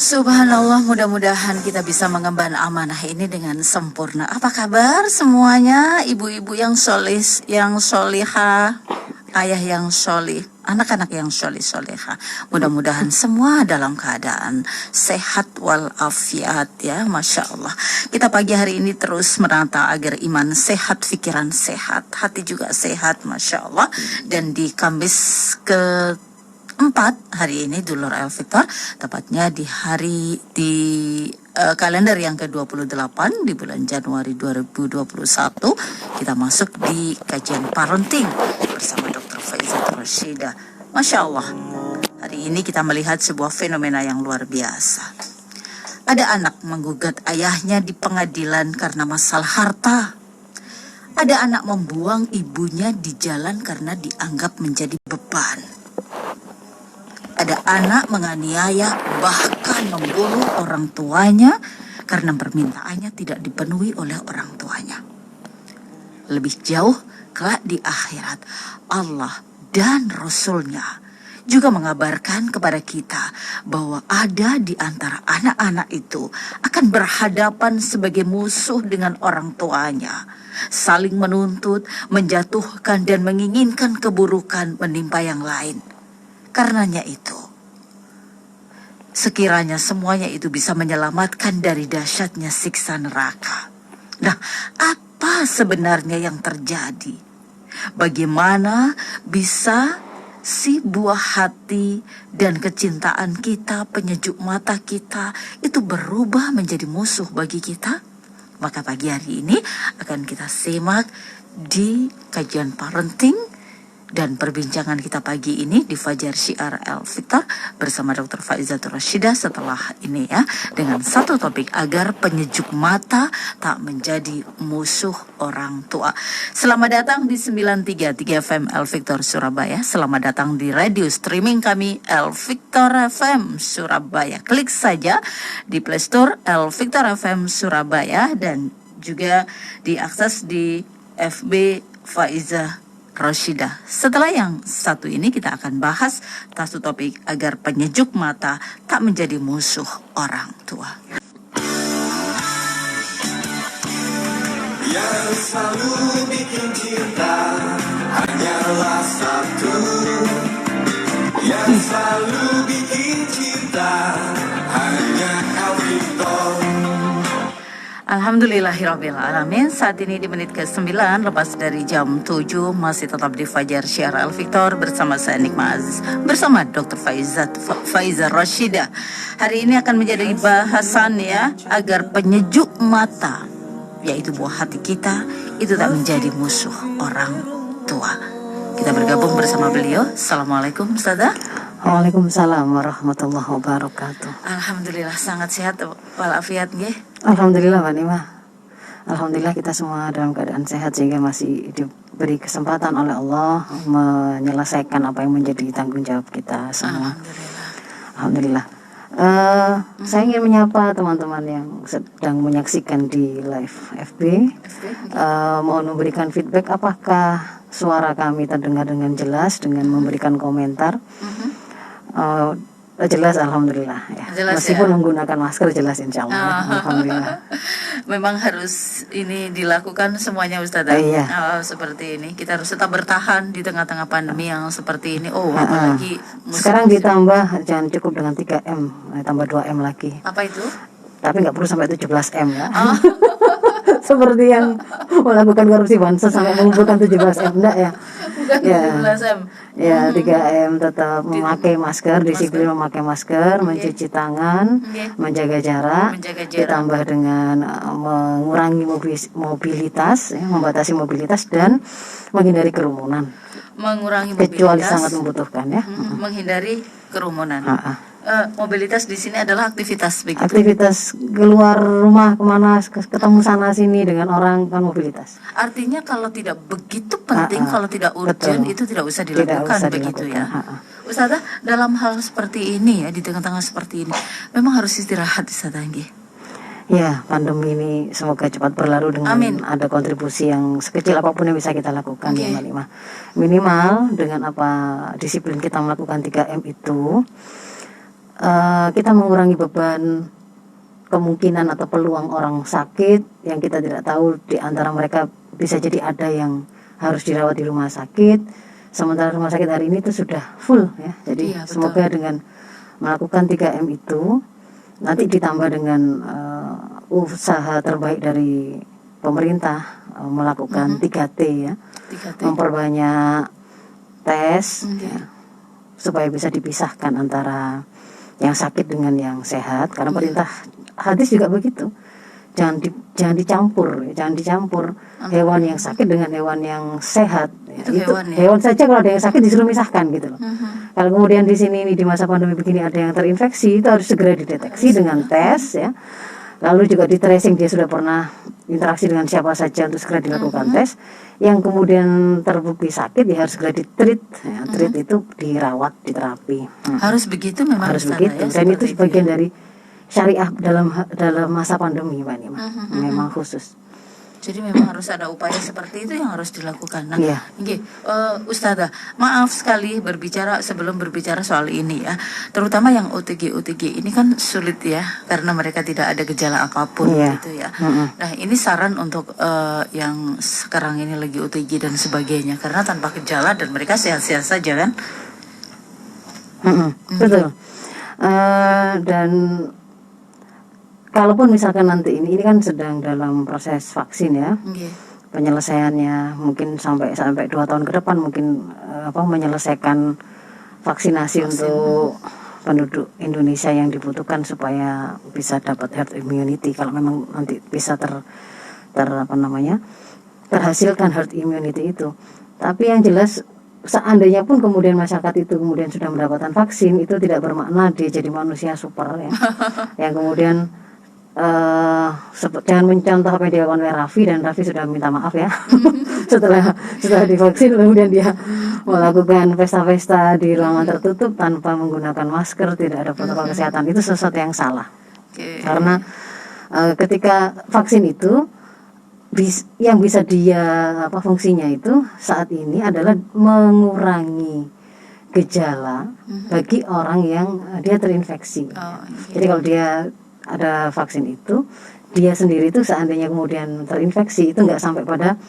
Subhanallah, mudah-mudahan kita bisa mengemban amanah ini dengan sempurna. Apa kabar semuanya? Ibu-ibu yang solih, yang solihah, ayah yang solih, anak-anak yang solih-solihah. Mudah-mudahan semua dalam keadaan sehat walafiat ya, Masya Allah. Kita pagi hari ini terus menata agar iman sehat, pikiran sehat, hati juga sehat, Masya Allah. Dan di Kamis ke 4 hari ini Dulur Al-Fitr, tepatnya di hari di kalender yang ke-28 di bulan Januari 2021, kita masuk di kajian parenting bersama Dr. Faizat Rashidah. Masya Allah, hari ini kita melihat sebuah fenomena yang luar biasa. Ada anak menggugat ayahnya di pengadilan karena masalah harta. Ada anak membuang ibunya di jalan karena dianggap menjadi beban. Ada anak menganiaya, bahkan membunuh orang tuanya karena permintaannya tidak dipenuhi oleh orang tuanya. Lebih jauh, kelak di akhirat, Allah dan Rasul-Nya juga mengabarkan kepada kita bahwa ada di antara anak-anak itu akan berhadapan sebagai musuh dengan orang tuanya, saling menuntut, menjatuhkan dan menginginkan keburukan menimpa yang lain. Karenanya itu, sekiranya semuanya itu bisa menyelamatkan dari dahsyatnya siksa neraka. Nah, apa sebenarnya yang terjadi? Bagaimana bisa si buah hati dan kecintaan kita, penyejuk mata kita, itu berubah menjadi musuh bagi kita? Maka pagi hari ini akan kita simak di kajian parenting. Dan perbincangan kita pagi ini di Fajar Syiar Al-Fitr bersama Dr. Faizat Rashidah setelah ini ya, dengan satu topik agar penyejuk mata tak menjadi musuh orang tua. Selamat datang di 933 FM Al-Fitr Surabaya. Selamat datang di radio streaming kami Al-Fitr FM Surabaya. Klik saja di Play Store Al-Fitr FM Surabaya dan juga diakses di FB Faizah Rashidah. Setelah yang satu ini kita akan bahas satu topik agar penyejuk mata tak menjadi musuh orang tua. Yang selalu bikin cinta hanyalah satu. Yang selalu bikin cinta hanya Al-Fitr. Alhamdulillahirrabbilalamin. Saat ini di menit ke-9 lepas dari jam 7 masih tetap di Fajar Syiar Al-Fitr bersama saya Nikma Aziz, bersama Dr. Faizah Rashidah. Hari ini akan menjadi bahasan ya, agar penyejuk mata, yaitu buah hati kita, itu tak menjadi musuh orang tua. Kita bergabung bersama beliau. Assalamualaikum Ustazah. Waalaikumsalam warahmatullahi wabarakatuh. Alhamdulillah sangat sehat walafiat nggih. Alhamdulillah Mbak Nima. Alhamdulillah kita semua dalam keadaan sehat sehingga masih diberi kesempatan oleh Allah menyelesaikan apa yang menjadi tanggung jawab kita semua. Alhamdulillah. Saya ingin menyapa teman-teman yang sedang menyaksikan di live FB. Mohon memberikan feedback apakah suara kami terdengar dengan jelas dengan memberikan komentar. Jelas alhamdulillah ya. Jelas, meskipun ya? Menggunakan masker jelas insya Allah. Alhamdulillah. Memang harus ini dilakukan semuanya Ustazah. Iya. Seperti ini kita harus tetap bertahan di tengah-tengah pandemi yang seperti ini. Apalagi sekarang ditambah, jangan cukup dengan 3M, tambah 2M lagi. Apa itu? Tapi nggak perlu sampai 17M ya. Seperti yang melakukan korupsi bansos sampai mengumpulkan 17M, enggak ya? Bukan ya. 17M. Ya, 3M tetap memakai masker, disiplin memakai masker, mencuci tangan, menjaga jarak, ditambah dengan mengurangi mobilitas, ya, membatasi mobilitas dan menghindari kerumunan. Mengurangi mobilitas. Kecuali sangat membutuhkan ya. Menghindari kerumunan. Mobilitas di sini adalah aktivitas begitu. Aktivitas keluar rumah kemana, ketemu sana sini dengan orang kan mobilitas. Artinya kalau tidak begitu penting, kalau tidak urgent, itu tidak usah dilakukan, begitu ya. Ustazah, dalam hal seperti ini ya, di tengah-tengah seperti ini, memang harus istirahat Ustazah nggih. Ya, pandemi ini semoga cepat berlalu dengan ada kontribusi yang sekecil apapun yang bisa kita lakukan ya Mbak Nima. Minimal dengan apa disiplin kita melakukan 3M itu, kita mengurangi beban kemungkinan atau peluang orang sakit yang kita tidak tahu. Di antara mereka bisa jadi ada yang harus dirawat di rumah sakit, sementara rumah sakit hari ini itu sudah full ya. Jadi Iya, betul. semoga dengan melakukan 3M itu nanti ditambah dengan usaha terbaik dari pemerintah melakukan 3T ya, 3T. memperbanyak tes Oke. ya, supaya bisa dipisahkan antara yang sakit dengan yang sehat, karena perintah hadis juga begitu, jangan dicampur hewan yang sakit dengan hewan yang sehat ya. Itu hewan ya? Hewan saja kalau ada yang sakit disuruh misahkan gitu loh. Kalau kemudian di sini di masa pandemi begini ada yang terinfeksi, itu harus segera dideteksi dengan tes ya. Lalu juga di tracing dia sudah pernah interaksi dengan siapa saja untuk segera dilakukan tes. Yang kemudian terbukti sakit ya harus segera ditreat ya. Treat itu dirawat, diterapi. Harus begitu memang Harus Ustazah, begitu. ya, Dan itu seperti sebagian ya. dari syariah dalam masa pandemi Mbak Nima. Memang khusus. Jadi memang harus ada upaya seperti itu yang harus dilakukan. Nah, Iya. Ustazah, maaf sekali sebelum berbicara soal ini ya, terutama yang OTG ini kan sulit ya, karena mereka tidak ada gejala apapun Iya. gitu ya. Mm-mm. Nah, ini saran untuk yang sekarang ini lagi OTG dan sebagainya, karena tanpa gejala dan mereka sehat-sehat saja kan. Betul. Dan kalaupun misalkan nanti ini kan sedang dalam proses vaksin ya, Nggih. penyelesaiannya mungkin sampai 2 tahun ke depan mungkin menyelesaikan vaksinasi untuk penduduk Indonesia yang dibutuhkan supaya bisa dapat herd immunity. Kalau memang nanti bisa terhasilkan herd immunity itu. Tapi yang jelas seandainya pun kemudian masyarakat itu kemudian sudah mendapatkan vaksin, itu tidak bermakna dia jadi manusia super ya. Yang kemudian jangan mencontoh apa yang dilakukan oleh Raffi, dan Raffi sudah minta maaf ya setelah divaksin kemudian dia melakukan pesta-pesta di ruangan tertutup tanpa menggunakan masker, tidak ada protokol kesehatan. Itu sesuatu yang salah. Oke. Karena ketika vaksin itu yang bisa dia fungsinya itu saat ini adalah mengurangi gejala bagi orang yang dia terinfeksi. Oh, oke. Jadi kalau dia ada vaksin itu, dia sendiri itu seandainya kemudian terinfeksi itu nggak sampai pada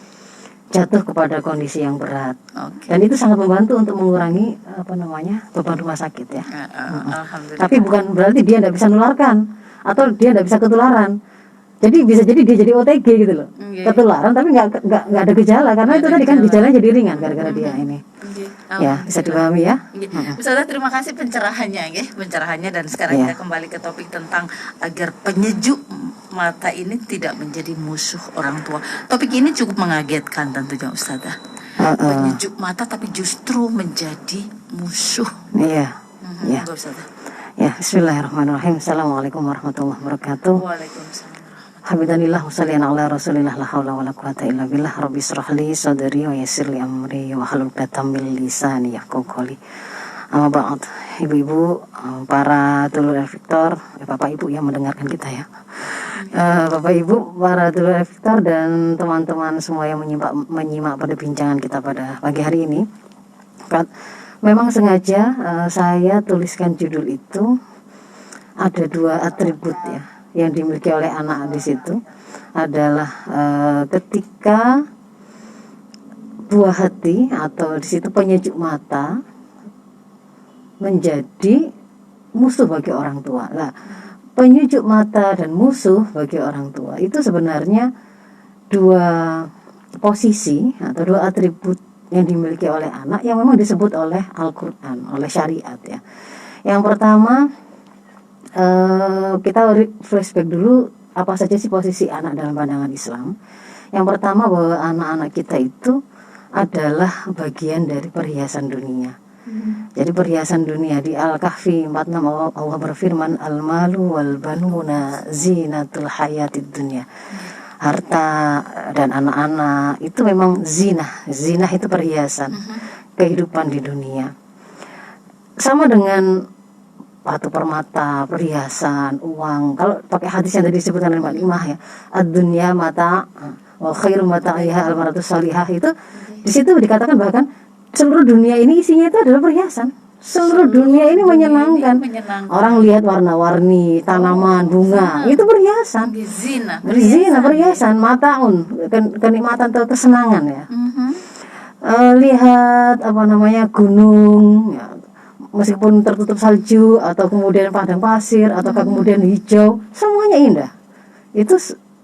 jatuh kepada kondisi yang berat. Oke. Dan itu sangat membantu untuk mengurangi beban rumah sakit ya. Alhamdulillah. Tapi bukan berarti dia tidak bisa menularkan atau dia tidak bisa ketularan. Jadi bisa jadi dia jadi OTG gitu loh, ketularan tapi nggak ada gejala, karena itu tadi kan gejalanya jadi ringan gara-gara dia ini. Ya bisa dipahami ya. Ustazah, terima kasih pencerahannya dan sekarang Iya. kita kembali ke topik tentang agar penyejuk mata ini tidak menjadi musuh orang tua. Topik ini cukup mengagetkan tentunya Ustazah. Penyejuk mata tapi justru menjadi musuh. Iya. Ya. Monggo, Ustazah. Ya, bismillahirrahmanirrahim. Assalamualaikum warahmatullahi wabarakatuh. Waalaikumsalam. Hamdanillah wa sallian ala rasulillah la haula wa la quwata illa billah. Rabbi israh li sadri wa yassir li amri wa hlul 'uqdatam min lisani yafqahu qawli. Amma ba'd. Ibu-ibu, para dulur Victor, Bapak Ibu yang mendengarkan kita ya. Bapak Ibu, para dulur Victor dan teman-teman semua yang menyimak perbincangan kita pada pagi hari ini. Memang sengaja saya tuliskan judul itu ada 2 atribut ya yang dimiliki oleh anak di situ, adalah ketika buah hati atau di situ penyejuk mata menjadi musuh bagi orang tua. Nah, penyejuk mata dan musuh bagi orang tua itu sebenarnya 2 posisi atau 2 atribut yang dimiliki oleh anak yang memang disebut oleh Al-Quran, oleh syariat ya. Yang pertama, kita flashback dulu apa saja sih posisi anak dalam pandangan Islam. Yang pertama, bahwa anak-anak kita itu adalah bagian dari perhiasan dunia. Jadi perhiasan dunia di Al-Kahfi 46 Allah berfirman, al-malu wal banuna zinatul hayatid dunya. Harta dan anak-anak itu memang zinah itu perhiasan kehidupan di dunia. Sama dengan batu permata, perhiasan, uang. Kalau pakai hadis yang tadi disebutkan oleh Mbak Limah ya, ad-dunya mata wa khairu mata'iha al-maratu salihah, itu di situ dikatakan bahkan seluruh dunia ini isinya itu adalah perhiasan. Seluruh dunia ini menyenangkan. menyenangkan. Orang lihat warna-warni, tanaman, bunga, itu perhiasan. Zina, Berzina, perhiasan, mataun, kenikmatan atau kesenangan ya. Mhm. Lihat apa namanya gunung, ya, meskipun tertutup salju atau kemudian padang pasir atau kemudian hijau, semuanya indah. Itu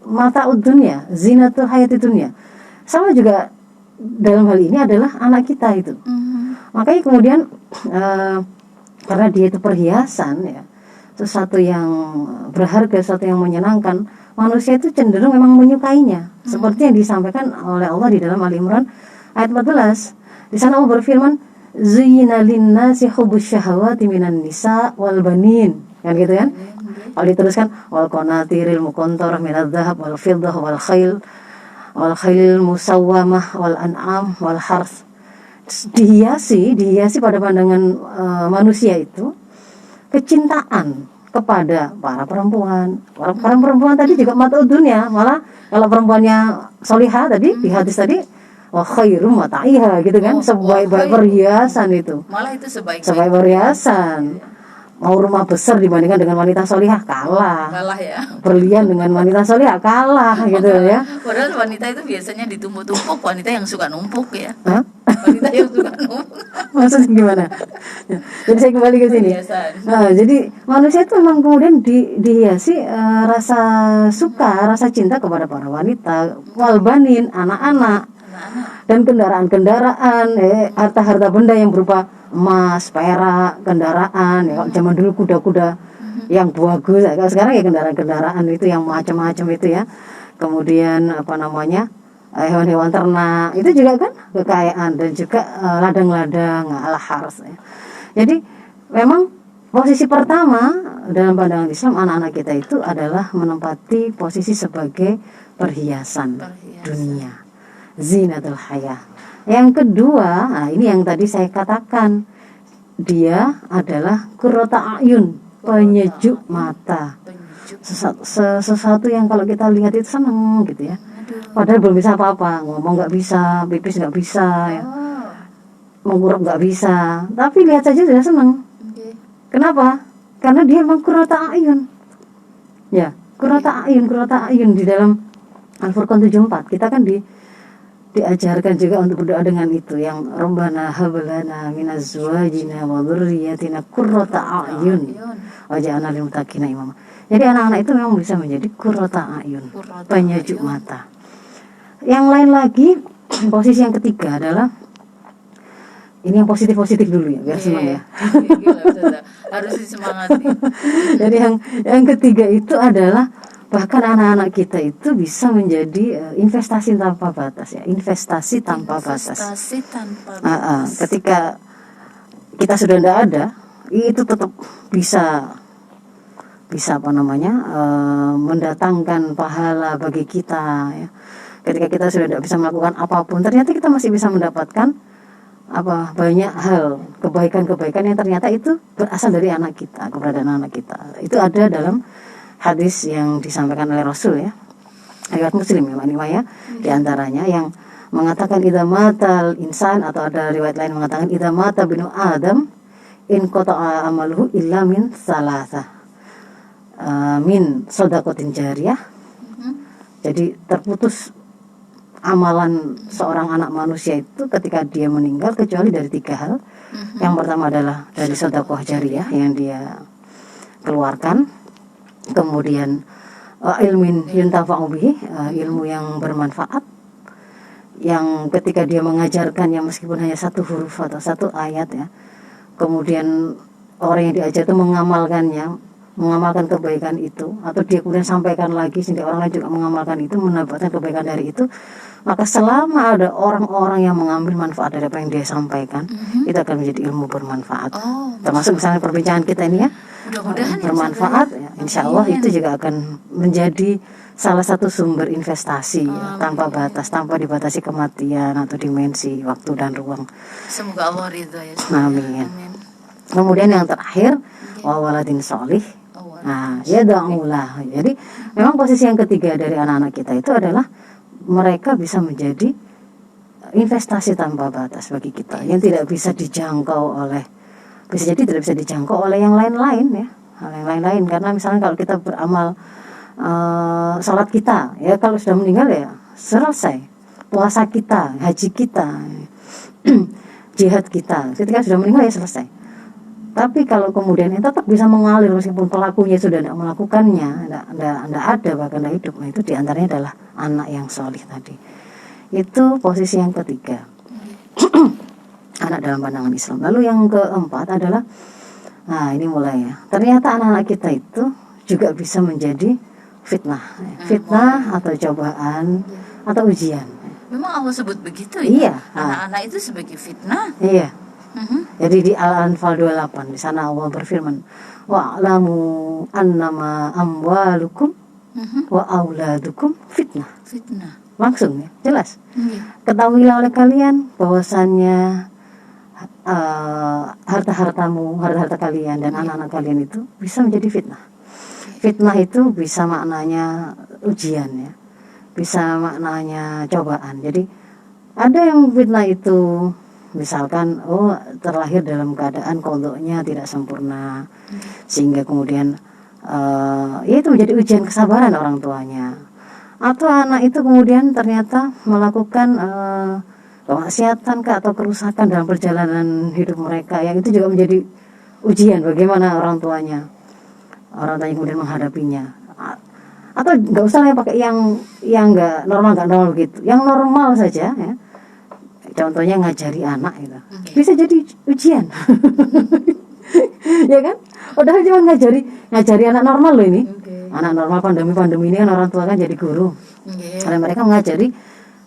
mata dunia, zinatul hayati dunia. Sama juga dalam hal ini adalah anak kita itu. Makanya kemudian karena dia itu perhiasan ya, sesuatu yang berharga, sesuatu yang menyenangkan, manusia itu cenderung memang menyukainya. Seperti yang disampaikan oleh Allah di dalam Ali Imran ayat 14. Di sana Allah berfirman, "Zuyyina lin-nasi hubbus syahawati minan nisa wal banin." Kan gitu kan? Kalau diteruskan, wal qanatiril muqantarah minadz-dzahab wal fiddah wal khail musawwamah wal an'am wal harth. Dihiasi pada pandangan manusia itu kecintaan kepada para perempuan. Para perempuan tadi juga mata dunia. Malah kalau perempuannya solihah tadi di hadis tadi, wa khairum mata'iha gitu kan, sebaik-baik perhiasan itu. Malah itu sebaik Perhiasan. Mau rumah besar dibandingkan dengan wanita solihah kalah. kalah ya. Berlian dengan wanita solihah kalah gitu ya. Padahal wanita itu biasanya ditumpuk-tumpuk, wanita yang suka numpuk ya. Hah? Wanita yang suka numpuk. Maksudnya gimana? Jadi saya kembali ke sini. Perhiasan. Nah, jadi manusia itu memang kemudian dihiasi rasa suka, rasa cinta kepada para wanita, walbanin, anak-anak, dan kendaraan-kendaraan, harta-harta benda yang berupa emas, perak, kendaraan. Ya, kalau zaman dulu kuda-kuda yang bagus, kalau sekarang ya kendaraan-kendaraan itu yang macam-macam itu ya. Kemudian apa namanya? Hewan-hewan ternak itu juga kan kekayaan, dan juga ladang-ladang al-harth ya. Jadi memang posisi pertama dalam pandangan Islam anak-anak kita itu adalah menempati posisi sebagai perhiasan dunia, zinatul hayah. Yang kedua, nah ini yang tadi saya katakan, dia adalah qurrata ayun, penyejuk mata. Sesuatu yang kalau kita lihat itu seneng gitu ya. Padahal belum bisa apa-apa, ngomong nggak bisa, pipis nggak bisa, ya, mengurap nggak bisa, tapi lihat saja sudah senang. Kenapa? Karena dia memang qurrata ayun. Ya, qurrata ayun di dalam Al-Furqan 74 kita kan diajarkan juga untuk berdoa dengan itu, yang Rabbana hablana minazwajina wa dzurriyyatina qurrata ayun waj'alna lil muttaqina imama. Jadi anak-anak itu memang bisa menjadi qurrata ayun, penyejuk mata. Yang lain lagi, posisi yang ketiga adalah ini yang positif-positif dulu ya, biar senang ya. Harus disemangati. Jadi yang ketiga itu adalah bahkan anak-anak kita itu bisa menjadi investasi tanpa batas ya, investasi tanpa batas. Ketika kita sudah tidak ada, itu tetap bisa apa namanya, mendatangkan pahala bagi kita ya. Ketika kita sudah tidak bisa melakukan apapun, ternyata kita masih bisa mendapatkan banyak hal, kebaikan-kebaikan yang ternyata itu berasal dari anak kita, keberadaan anak kita. Itu ada dalam hadis yang disampaikan oleh Rasul ya, riwayat Muslim ya, ya, di antaranya yang mengatakan idza matal insan, atau ada riwayat lain mengatakan idza mata binu Adam in qata'a amaluhu illa min salasah, min shadaqatin jariyah. Jadi terputus amalan seorang anak manusia itu ketika dia meninggal kecuali dari 3 hal. Yang pertama adalah dari sedekah jariyah yang dia keluarkan, kemudian ilmin yuntafa'u bihi, ilmu yang bermanfaat, yang ketika dia mengajarkannya meskipun hanya 1 huruf atau 1 ayat ya, kemudian orang yang diajar itu mengamalkan kebaikan itu, atau dia kemudian sampaikan lagi sehingga orang lain juga mengamalkan itu, mendapatkan kebaikan dari itu. Maka selama ada orang-orang yang mengambil manfaat dari apa yang dia sampaikan, itu akan menjadi ilmu bermanfaat. Termasuk misalnya perbincangan kita ini ya, bermanfaat ya, insya Allah itu juga akan menjadi salah satu sumber investasi ya, tanpa batas, tanpa dibatasi kematian atau dimensi waktu dan ruang. Semoga Allah ridha ya. Amin. Kemudian yang terakhir, wawaladin sholih. Nah, ya da'ulah. Jadi memang posisi yang ketiga dari anak-anak kita itu adalah mereka bisa menjadi investasi tanpa batas bagi kita, yang tidak bisa dijangkau oleh bisa jadi tidak bisa dijangkau oleh yang lain-lain ya, hal yang lain-lain. Karena misalnya kalau kita beramal sholat kita ya, kalau sudah meninggal ya selesai. Puasa kita, haji kita, jihad kita, ketika sudah meninggal ya selesai. Tapi kalau kemudian tetap bisa mengalir meskipun pelakunya sudah tidak melakukannya, tidak ada bahkan tidak hidup, nah itu diantaranya adalah anak yang solih tadi. Itu posisi yang ketiga, anak dalam pandangan Islam. Lalu yang keempat adalah, nah ini mulai ya, ternyata anak-anak kita itu juga bisa menjadi fitnah atau cobaan atau ujian. Memang Allah sebut begitu Iya. ya. Anak-anak itu sebagai fitnah. Iya. Mhm. Jadi di Al-Anfal 28 di sana Allah berfirman, wa'lamu annama amwalukum wa auladukum fitnah. Fitnah. Langsung ya, jelas. Iya. Ketahuilah oleh kalian bahwasannya harta kalian dan anak-anak kalian itu bisa menjadi fitnah. Fitnah itu bisa maknanya ujian ya, bisa maknanya cobaan. Jadi ada yang fitnah itu misalkan terlahir dalam keadaan qadha-nya tidak sempurna, sehingga kemudian ya itu menjadi ujian kesabaran orang tuanya. Atau anak itu kemudian ternyata melakukan kemaksiatan atau kerusakan dalam perjalanan hidup mereka, yang itu juga menjadi ujian bagaimana orang tuanya kemudian menghadapinya. Atau nggak usah ya pakai yang nggak normal gitu, yang normal saja ya. Contohnya ngajari anak gitu, bisa jadi ujian. Ya kan? Padahal cuma ngajari anak normal loh ini. Anak normal pandemi ini kan orang tua kan jadi guru. Karena mereka mengajari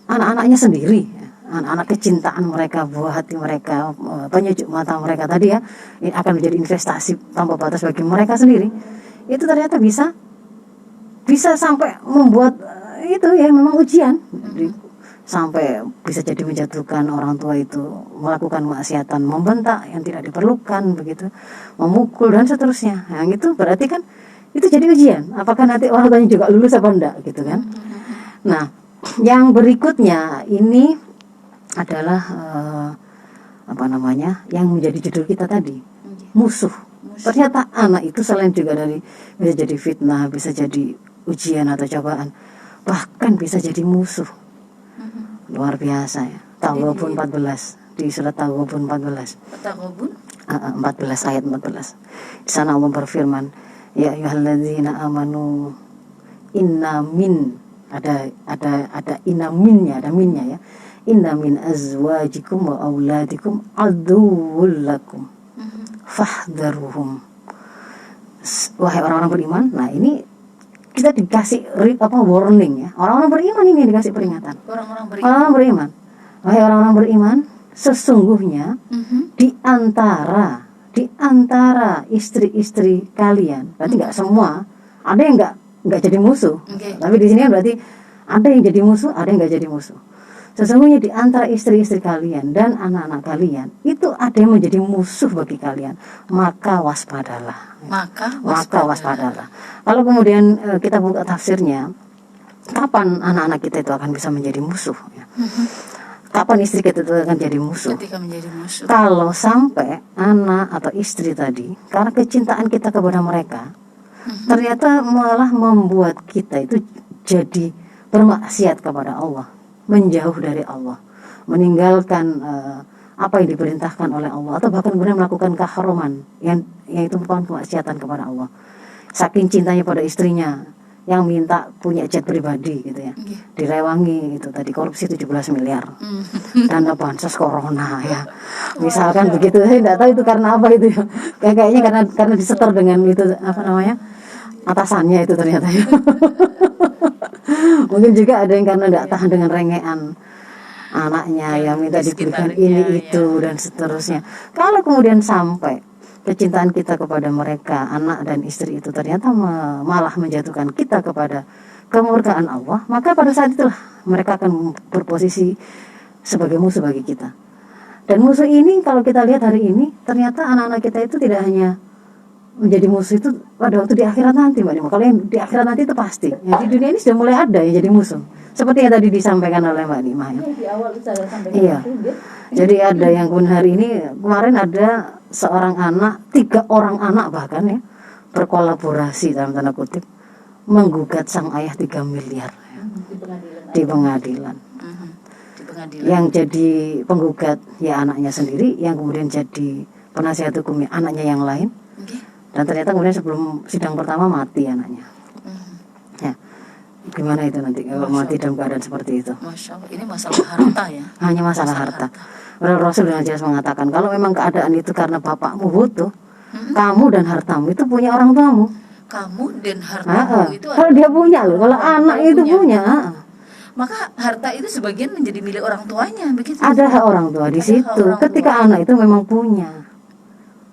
anak-anaknya sendiri, anak-anak kecintaan mereka, buah hati mereka, penyejuk mata mereka tadi ya, ini akan menjadi investasi tanpa batas bagi mereka sendiri. Itu ternyata bisa sampai membuat itu ya memang ujian. Sampai bisa jadi menjatuhkan orang tua itu, melakukan kemaksiatan, membentak yang tidak diperlukan begitu, memukul dan seterusnya. Yang itu berarti kan itu jadi ujian. Apakah nanti orang tuanya juga lulus apa enggak gitu kan? Nah, yang berikutnya ini adalah yang menjadi judul kita tadi, musuh. Ternyata anak itu selain juga dari bisa jadi fitnah, bisa jadi ujian atau cobaan, bahkan bisa jadi musuh. Luar biasa ya. Taghabun 14, di surat Taghabun 14. Taghabun 14 ayat 14. Di sana Allah berfirman, ya ayyuhalladzina amanu inna min, ada inna minnya, ada minnya ya. Inna min azwajikum wa auladikum aduwwul lakum fahdharuhum. Wahai orang-orang beriman, nah ini kita dikasih warning ya. Orang-orang beriman ini dikasih peringatan. Orang-orang beriman. Wahai orang-orang beriman, sesungguhnya di antara istri-istri kalian, berarti nggak semua, ada yang nggak jadi musuh. Tapi di sini kan berarti ada yang jadi musuh, ada yang nggak jadi musuh. Sesungguhnya di antara istri-istri kalian dan anak-anak kalian itu ada yang menjadi musuh bagi kalian, maka waspadalah. Kalau kemudian kita buka tafsirnya, kapan anak-anak kita itu akan bisa menjadi musuh ya? Kapan istri kita itu akan jadi musuh? Ketika menjadi musuh. Kalau sampai anak atau istri tadi, karena kecintaan kita kepada mereka, ternyata malah membuat kita itu jadi bermaksiat kepada Allah, menjauh dari Allah, meninggalkan apa yang diperintahkan oleh Allah, atau bahkan kemudian melakukan keharuman yang itu merupakan kemaksiatan kepada Allah. Saking cintanya pada istrinya, yang minta punya jet pribadi gitu ya, direwangi itu tadi, korupsi 17 miliar, dana bansos corona ya, misalkan begitu. Saya tidak tahu itu karena apa itu ya, kayaknya karena disetor dengan itu atasannya itu ternyata ya. Mungkin juga ada yang karena tidak tahan dengan rengean anaknya yang minta diberikan ini itu dan seterusnya. Kalau kemudian sampai kecintaan kita kepada mereka, anak dan istri itu ternyata malah menjatuhkan kita kepada kemurkaan Allah, maka pada saat itulah mereka akan berposisi sebagai musuh bagi kita. Dan musuh ini kalau kita lihat hari ini, ternyata anak-anak kita itu tidak hanya menjadi musuh itu pada waktu di akhirat nanti, Mbak Nima. Kalau yang di akhirat nanti itu pasti. Ya, di dunia ini sudah mulai ada yang jadi musuh. Seperti yang tadi disampaikan oleh Mbak Nima ya. Di awal saya sampaikan Iya. Jadi ada yang kemudian hari ini, kemarin ada seorang anak, 3 orang anak bahkan ya, berkolaborasi dalam tanda kutip menggugat sang ayah 3 miliar ya, di pengadilan. Di pengadilan. Yang jadi penggugat ya anaknya sendiri, yang kemudian jadi penasihat hukumnya anaknya yang lain. Oke. Dan ternyata kemudian sebelum sidang pertama mati anaknya. Ya, gimana itu nanti kalau mati dalam keadaan seperti itu? Masya Allah, ini masalah harta ya. Hanya masalah harta. Padahal Rasul dengan jelas mengatakan kalau memang keadaan itu karena bapakmu butuh, kamu dan hartamu itu punya orang tuamu. Kamu dan hartamu itu Kalau dia punya loh, kalau anak itu punya. maka harta itu sebagian menjadi milik orang tuanya, begitu. Ada hak orang tua di Ada hak situ. orang Ketika tua. anak itu memang punya.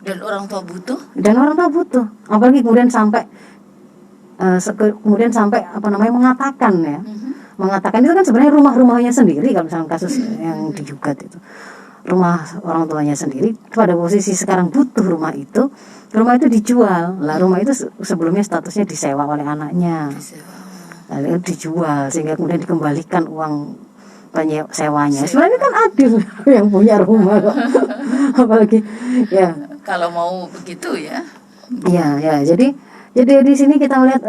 Dan orang tua butuh. Dan orang tua butuh, apalagi kemudian sampai mengatakan ya, mengatakan itu kan sebenarnya rumahnya sendiri. Kalau misalnya kasus yang digugat itu rumah orang tuanya sendiri, pada posisi sekarang butuh rumah itu dijual. Lah rumah itu sebelumnya statusnya disewa oleh anaknya, lalu dijual sehingga kemudian dikembalikan uang sewanya. Sebenarnya kan adil yang punya rumah kok. Apalagi ya. Kalau mau begitu ya. Ya, jadi di sini kita melihat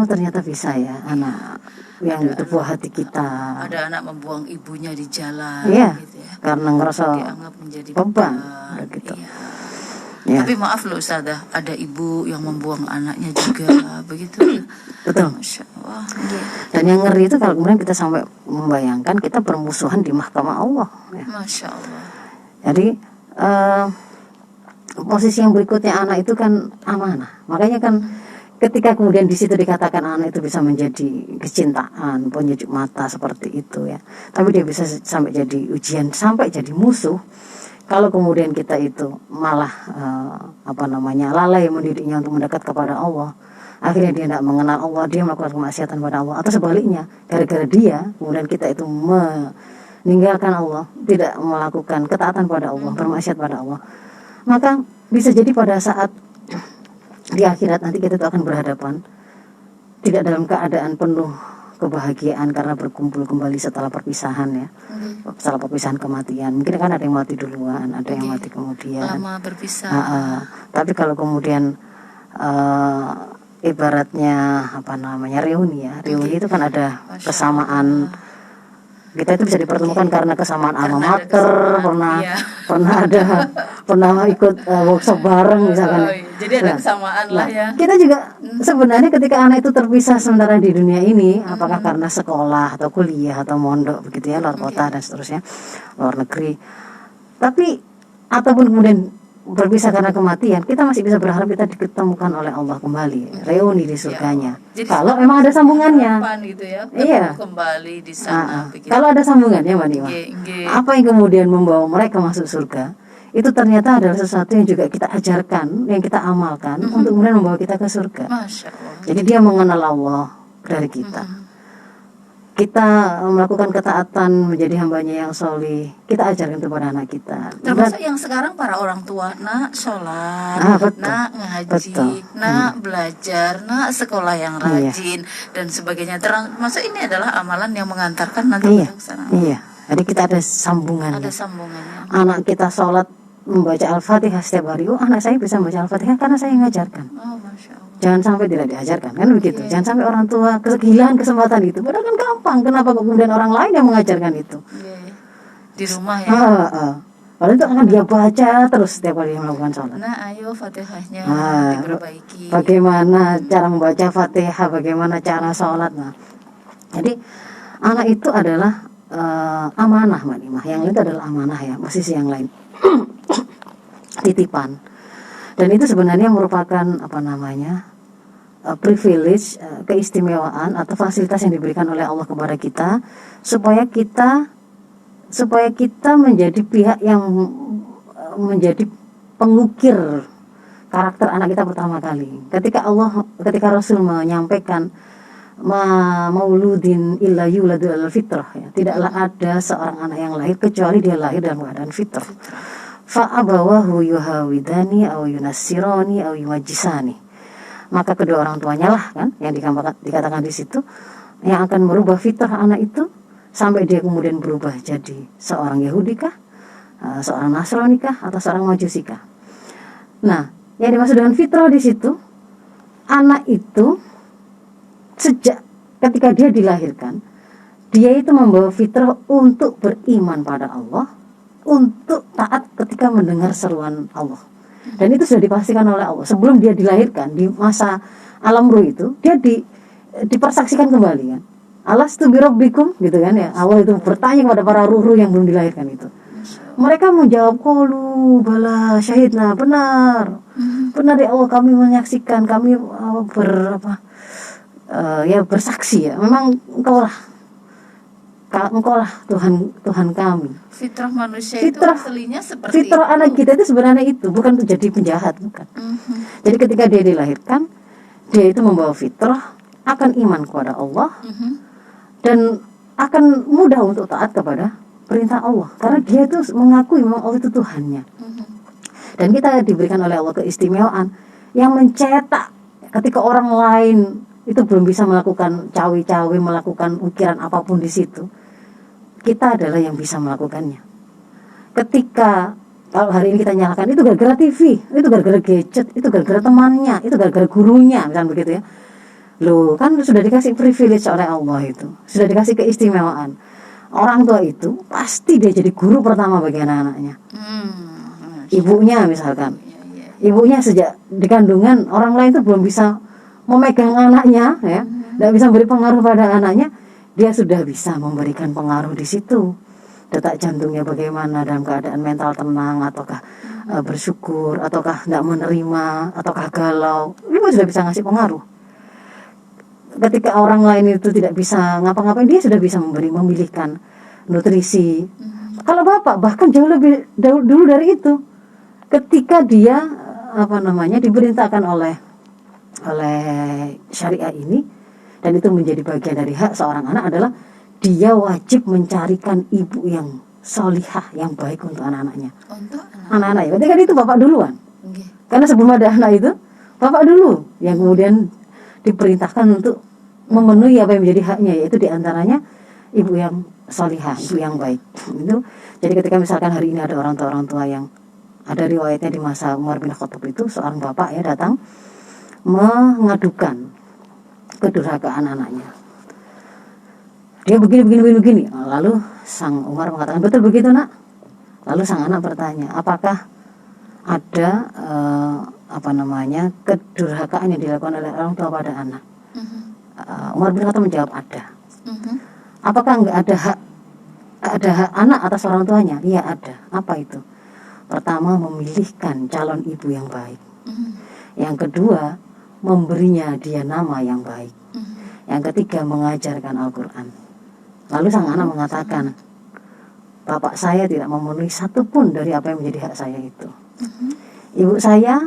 ternyata bisa ya anak yang itu buah hati kita. Ada anak membuang ibunya di jalan, Iya, gitu ya. karena ngerasa Dianggap menjadi beban, beban. gitu. Iya. Ya, Tapi maaf loh Ustazah, ada ibu yang membuang anaknya juga, begitu. betul. Masya Allah. Iya. Dan yang ngeri itu kalau kemudian kita sampai membayangkan kita bermusuhan di mahkamah Allah. Ya. Masya Allah. Jadi posisi yang berikutnya anak itu kan amanah. Makanya kan ketika kemudian di situ dikatakan anak itu bisa menjadi kecintaan, penyejuk mata seperti itu ya. Tapi dia bisa sampai jadi ujian, sampai jadi musuh. Kalau kemudian kita itu malah lalai mendidiknya untuk mendekat kepada Allah, akhirnya dia tidak mengenal Allah, dia melakukan kemaksiatan pada Allah, atau sebaliknya gara-gara dia kemudian kita itu meninggalkan Allah, tidak melakukan ketaatan pada Allah, bermaksiat pada Allah, maka bisa jadi pada saat di akhirat nanti kita itu akan berhadapan tidak dalam keadaan penuh kebahagiaan karena berkumpul kembali setelah perpisahan ya, setelah perpisahan kematian. Mungkin kan ada yang mati duluan, ada yang mati kemudian. Lama berpisah. Tapi kalau kemudian ibaratnya reuni ya, reuni itu kan ada kesamaan. Kita itu bisa dipertemukan karena kesamaan alma mater, pernah ikut workshop bareng misalkan. Jadi ada kesamaan lah ya. Kita juga sebenarnya ketika anak itu terpisah sementara di dunia ini, apakah karena sekolah atau kuliah atau mondok begitu ya, luar kota dan seterusnya, luar negeri. Tapi ataupun kemudian berpisah karena kematian, kita masih bisa berharap kita diketemukan oleh Allah kembali, reuni di surganya. Jadi kalau memang ada sambungannya. Gitu ya, Iya. Kembali di sana. Kalau ada sambungannya, Mbak Nima. Apa yang kemudian membawa mereka masuk surga? Itu ternyata adalah sesuatu yang juga kita ajarkan, yang kita amalkan untuk kemudian membawa kita ke surga. Masya Allah. Jadi dia mengenal Allah dari kita. Kita melakukan ketaatan menjadi hambanya yang solih. Kita ajarkan kepada anak kita. Termasuk yang sekarang para orang tua, nak sholat, betul. nak ngaji, Betul. nak belajar, nak sekolah yang rajin dan sebagainya. Termasuk ini adalah amalan yang mengantarkan nanti Iya. ke sana. Iya. Jadi kita ada sambungannya. Ada sambungannya. Anak kita sholat membaca Al-Fatihah setiap hari. Oh, anak saya bisa membaca Al-Fatihah karena saya yang ngajarkan. Oh, Masya Allah. Jangan sampai tidak diajarkan, kan begitu. Jangan sampai orang tua kehilangan kesempatan itu. Padahal kan gampang. Kenapa kok kemudian orang lain yang mengajarkan itu? Iya. Di rumah ya. Padahal itu akan dia baca terus setiap kali dia melakukan sholat. Nah, ayo Fatihahnya diperbaiki. Bagaimana cara membaca Fatihah, bagaimana cara sholat. Nah, jadi anak itu adalah amanah, Mbak Nima. Yang itu adalah amanah ya, posisi yang lain. Titipan. Dan itu sebenarnya merupakan privilege, keistimewaan atau fasilitas yang diberikan oleh Allah kepada kita supaya kita menjadi pihak yang menjadi pengukir karakter anak kita pertama kali. Ketika Rasul menyampaikan mauludin illa yuladu al fitrah ya, tidaklah ada seorang anak yang lahir kecuali dia lahir dalam keadaan fitrah. Fa'abawahu yuhawidani aw yunassirani aw yumajjisani. Maka kedua orang tuanya lah kan yang dikatakan di situ yang akan merubah fitrah anak itu sampai dia kemudian berubah jadi seorang Yahudi kah, seorang Nasrani kah, atau seorang Majusi kah. Nah, yang dimaksud dengan fitrah di situ, anak itu sejak ketika dia dilahirkan, dia itu membawa fitrah untuk beriman pada Allah, untuk taat ketika mendengar seruan Allah. Dan itu sudah dipastikan oleh Allah sebelum dia dilahirkan di masa alam ruh itu, dia dipersaksikan kembali kan. Alastu birabbikum gitu kan ya. Allah itu bertanya kepada para ruh-ruh yang belum dilahirkan itu. Mereka menjawab qalu bala syahidna, benar. Benar ya Allah, kami menyaksikan, kami bersaksi ya. Memang engkau lah Tuhan kami. Fitrah manusia Fitrah, itu aslinya seperti fitrah itu. anak kita itu sebenarnya itu bukan untuk jadi penjahat, bukan. Jadi ketika dia dilahirkan, dia itu membawa fitrah akan iman kepada Allah dan akan mudah untuk taat kepada perintah Allah karena dia itu mengakui memang Allah itu Tuhannya. Dan kita diberikan oleh Allah keistimewaan yang mencetak ketika orang lain itu belum bisa melakukan cawe-cawe, melakukan ukiran apapun di situ, kita adalah yang bisa melakukannya. Ketika kalau hari ini kita nyalakan itu gara-gara TV, itu gara-gara gadget, itu gara-gara temannya, itu gara-gara gurunya, misalnya begitu ya. Loh, kan sudah dikasih privilege oleh Allah itu, sudah dikasih keistimewaan. Orang tua itu pasti dia jadi guru pertama bagi anak-anaknya. Ibunya misalkan, ibunya sejak di kandungan orang lain itu belum bisa memegang anaknya, ya, tidak bisa beri pengaruh pada anaknya, dia sudah bisa memberikan pengaruh di situ. Detak jantungnya bagaimana, dalam keadaan mental tenang, ataukah bersyukur, ataukah tidak menerima, ataukah galau, ibu sudah bisa ngasih pengaruh. Ketika orang lain itu tidak bisa ngapa-ngapain, dia sudah bisa memilihkan nutrisi. Kalau bapak bahkan jauh lebih dulu dari itu, ketika dia diperintahkan oleh syariah ini, dan itu menjadi bagian dari hak seorang anak adalah dia wajib mencarikan ibu yang solihah, yang baik untuk anak-anaknya. Untuk Anak-anaknya, berarti kan itu bapak duluan. Okay. Karena sebelum ada anak itu, bapak dulu yang kemudian diperintahkan untuk memenuhi apa yang menjadi haknya, yaitu diantaranya ibu yang solihah, ibu yang baik. Itu. Jadi ketika misalkan hari ini ada orang tua yang ada riwayatnya di masa Umar bin Khattab itu, seorang bapak ya datang mengadukan kedurhakaan anaknya. Dia begini. Lalu sang Umar mengatakan, betul begitu nak? Lalu sang anak bertanya, apakah ada kedurhakaan yang dilakukan oleh orang tua pada anak? Umar bin Khattab menjawab, ada. Apakah enggak ada hak anak atas orang tuanya? Iya ada. Apa itu? Pertama, memilihkan calon ibu yang baik. Yang kedua, memberinya dia nama yang baik. Yang ketiga, mengajarkan Al-Quran. Lalu sang anak mengatakan, bapak saya tidak memenuhi satupun dari apa yang menjadi hak saya itu. Ibu saya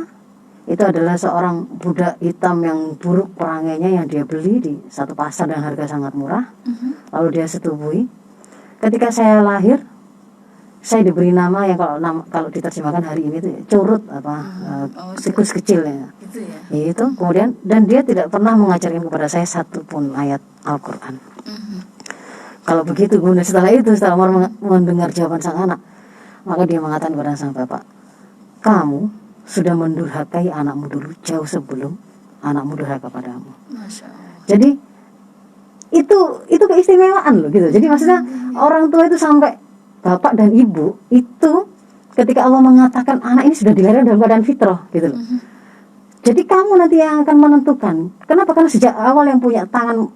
itu adalah seorang budak hitam yang buruk perangainya, yang dia beli di satu pasar dengan harga sangat murah. Lalu dia setubui. Ketika saya lahir, saya diberi nama yang kalau diterjemahkan hari ini itu curut tikus kecil ya. Itu kemudian, dan dia tidak pernah mengajarkan kepada saya satupun ayat Al-Quran. Kalau begitu, kemudian setelah Umar mendengar jawaban sang anak, maka dia mengatakan kepada sang bapak, kamu sudah mendurhakai anakmu dulu jauh sebelum anakmu durhaka padamu. Masya Allah. Jadi itu keistimewaan loh gitu. Jadi maksudnya orang tua itu sampai bapak dan ibu itu ketika Allah mengatakan anak ini sudah dilahirkan dalam keadaan fitrah gitu loh. Jadi kamu nanti yang akan menentukan. Kenapa? Karena sejak awal yang punya tangan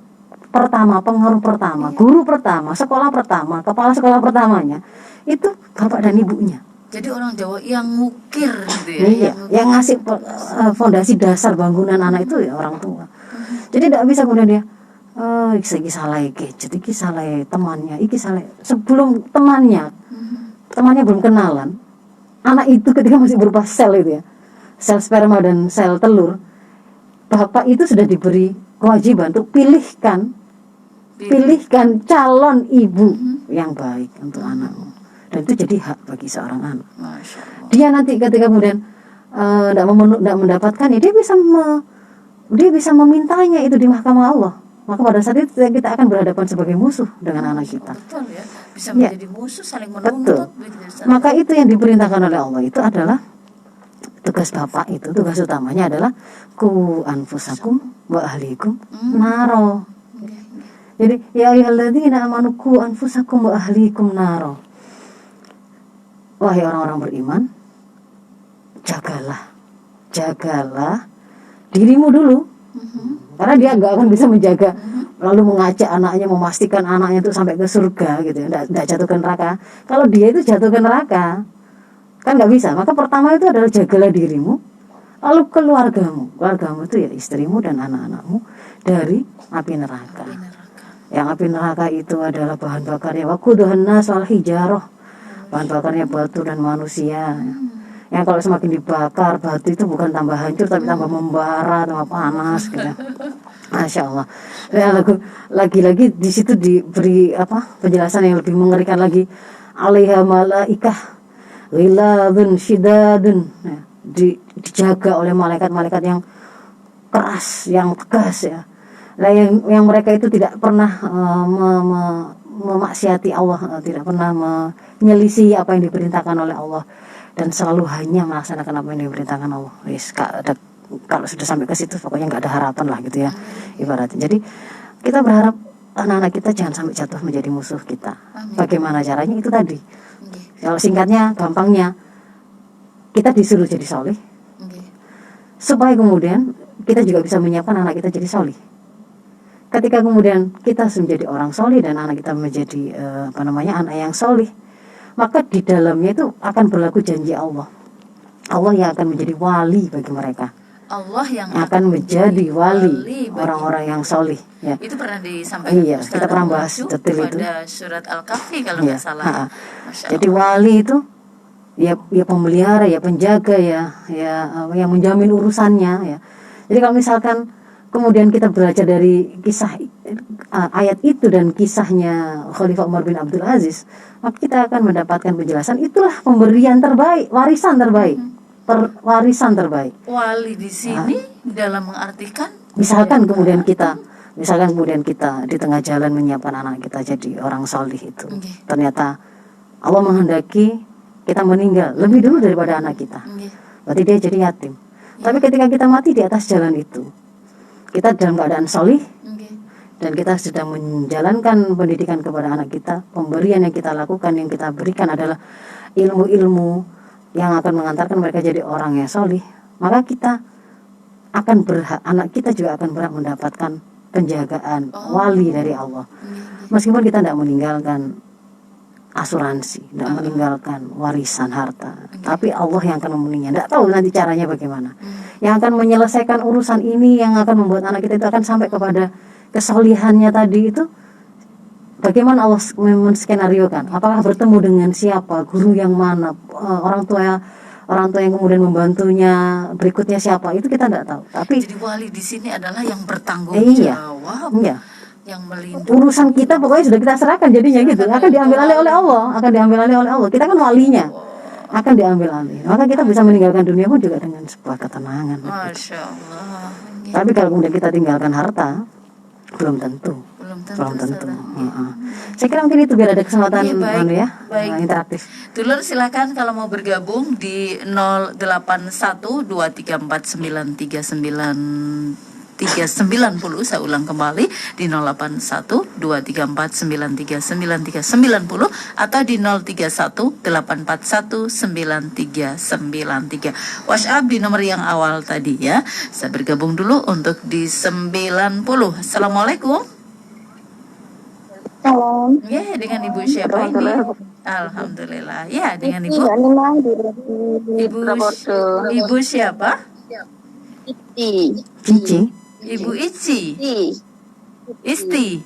pertama, pengaruh pertama, guru pertama, sekolah pertama, kepala sekolah pertamanya itu bapak dan ibunya. Jadi orang Jawa yang ngukir gitu ya. Iya, yang ngasih fondasi dasar bangunan anak itu ya orang tua. Jadi tidak bisa kemudian dia iki salah gadget, iki salah temannya, iki salah sebelum temannya belum kenalan. Anak itu ketika masih berupa sel itu ya, sel sperma dan sel telur, bapak itu sudah diberi kewajiban untuk pilihkan calon ibu yang baik untuk anakmu. Dan itu jadi hak bagi seorang anak. Masya Allah. dia nanti ketika kemudian tidak mendapatkan, ya dia bisa memintanya itu di mahkamah Allah. Maka pada saat itu kita akan berhadapan sebagai musuh dengan anak kita. Betul ya, bisa Ya. menjadi musuh saling Betul. menuntut begitu, Ustaz. Maka itu yang diperintahkan oleh Allah itu adalah tugas bapak itu, tugas utamanya adalah ku anfusakum wa ahlikum naro. Jadi ya ayyuhalladzina amanu ku anfusakum wa ahlikum naro. Wahai orang-orang beriman, jagalah dirimu dulu. Karena dia nggak akan bisa menjaga lalu mengajak anaknya, memastikan anaknya itu sampai ke surga gitu ya, nggak jatuh ke neraka. Kalau dia itu jatuh ke neraka kan nggak bisa. Maka pertama itu adalah jagalah dirimu, lalu keluargamu itu ya istrimu dan anak-anakmu dari api neraka. Yang api neraka itu adalah bahan bakarnya waquduhan nas wal hijarah, bahan bakarnya batu dan manusia. Yang kalau semakin dibakar batu itu bukan tambah hancur tapi tambah membara, tambah panas gitu. Masya Allah. Ya, lagi-lagi di situ diberi penjelasan yang lebih mengerikan lagi. Alaiha malaikah ghiladun syidadun, ya, dijaga oleh malaikat-malaikat yang keras, yang tegas ya. Nah, yang mereka itu tidak pernah memaksiati Allah, tidak pernah menyelisih apa yang diperintahkan oleh Allah, dan selalu hanya melaksanakan apa yang diperintahkan Allah. Kalau sudah sampai ke situ pokoknya nggak ada harapan lah gitu ya ibaratnya. Jadi kita berharap anak-anak kita jangan sampai jatuh menjadi musuh kita. Bagaimana caranya? Itu tadi. Kalau singkatnya, gampangnya, kita disuruh jadi soleh supaya kemudian kita juga bisa menyiapkan anak kita jadi soleh. Ketika kemudian kita menjadi orang soleh dan anak kita menjadi anak yang soleh, maka di dalamnya itu akan berlaku janji Allah. Allah yang akan menjadi wali bagi mereka. Allah yang akan menjadi wali orang-orang yang soleh. Ya. Itu pernah disampaikan. Iya, kita pernah bahas detail itu. Pada surat Al-Kahfi kalau nggak salah. Jadi wali itu ya pemelihara, ya penjaga, ya yang menjamin urusannya. Ya. Jadi kalau misalkan kemudian kita belajar dari kisah ayat itu dan kisahnya Khalifah Umar bin Abdul Aziz, maka kita akan mendapatkan penjelasan itulah pemberian terbaik, warisan terbaik. Warisan terbaik. Wali di sini dalam mengartikan misalkan kemudian kita di tengah jalan menyiapkan anak kita jadi orang solih itu, ternyata Allah menghendaki kita meninggal lebih dulu daripada anak kita, berarti dia jadi yatim. Tapi ketika kita mati di atas jalan itu, kita dalam keadaan solih dan kita sedang menjalankan pendidikan kepada anak kita, pemberian yang kita lakukan, yang kita berikan adalah ilmu-ilmu yang akan mengantarkan mereka jadi orang yang solih, maka kita akan anak kita juga akan berhak mendapatkan penjagaan wali dari Allah. Meskipun kita tidak meninggalkan asuransi, tidak meninggalkan warisan harta, tapi Allah yang akan memenuhinya. Tidak tahu nanti caranya bagaimana. Yang akan menyelesaikan urusan ini, yang akan membuat anak kita itu akan sampai kepada kesolihannya tadi itu, bagaimana Allah menskenariokan? Apakah bertemu dengan siapa, guru yang mana, orang tua yang kemudian membantunya berikutnya siapa, itu kita tidak tahu. Tapi jadi wali di sini adalah yang bertanggung jawab, yang melindungi. Urusan kita pokoknya sudah kita serahkan jadinya gitu, akan diambil alih oleh Allah, Kita kan walinya, akan diambil alih. Maka kita bisa meninggalkan dunia pun juga dengan sebuah ketenangan. Masya Allah. Tapi kalau kemudian kita tinggalkan harta, belum tentu. Saya kira mungkin itu biar ada kesempatan interaktif. Dulur silakan kalau mau bergabung di 0812349399 saya ulang kembali di 081234939990 atau di 0318419393. WhatsApp di nomor yang awal tadi ya. Saya bergabung dulu untuk di 90. Assalamualaikum. Salam. Ya, dengan Ibu siapa ini? Alhamdulillah. Ya, dengan Ibu. Ibu siapa? Cici. Ibu Ici. Isti.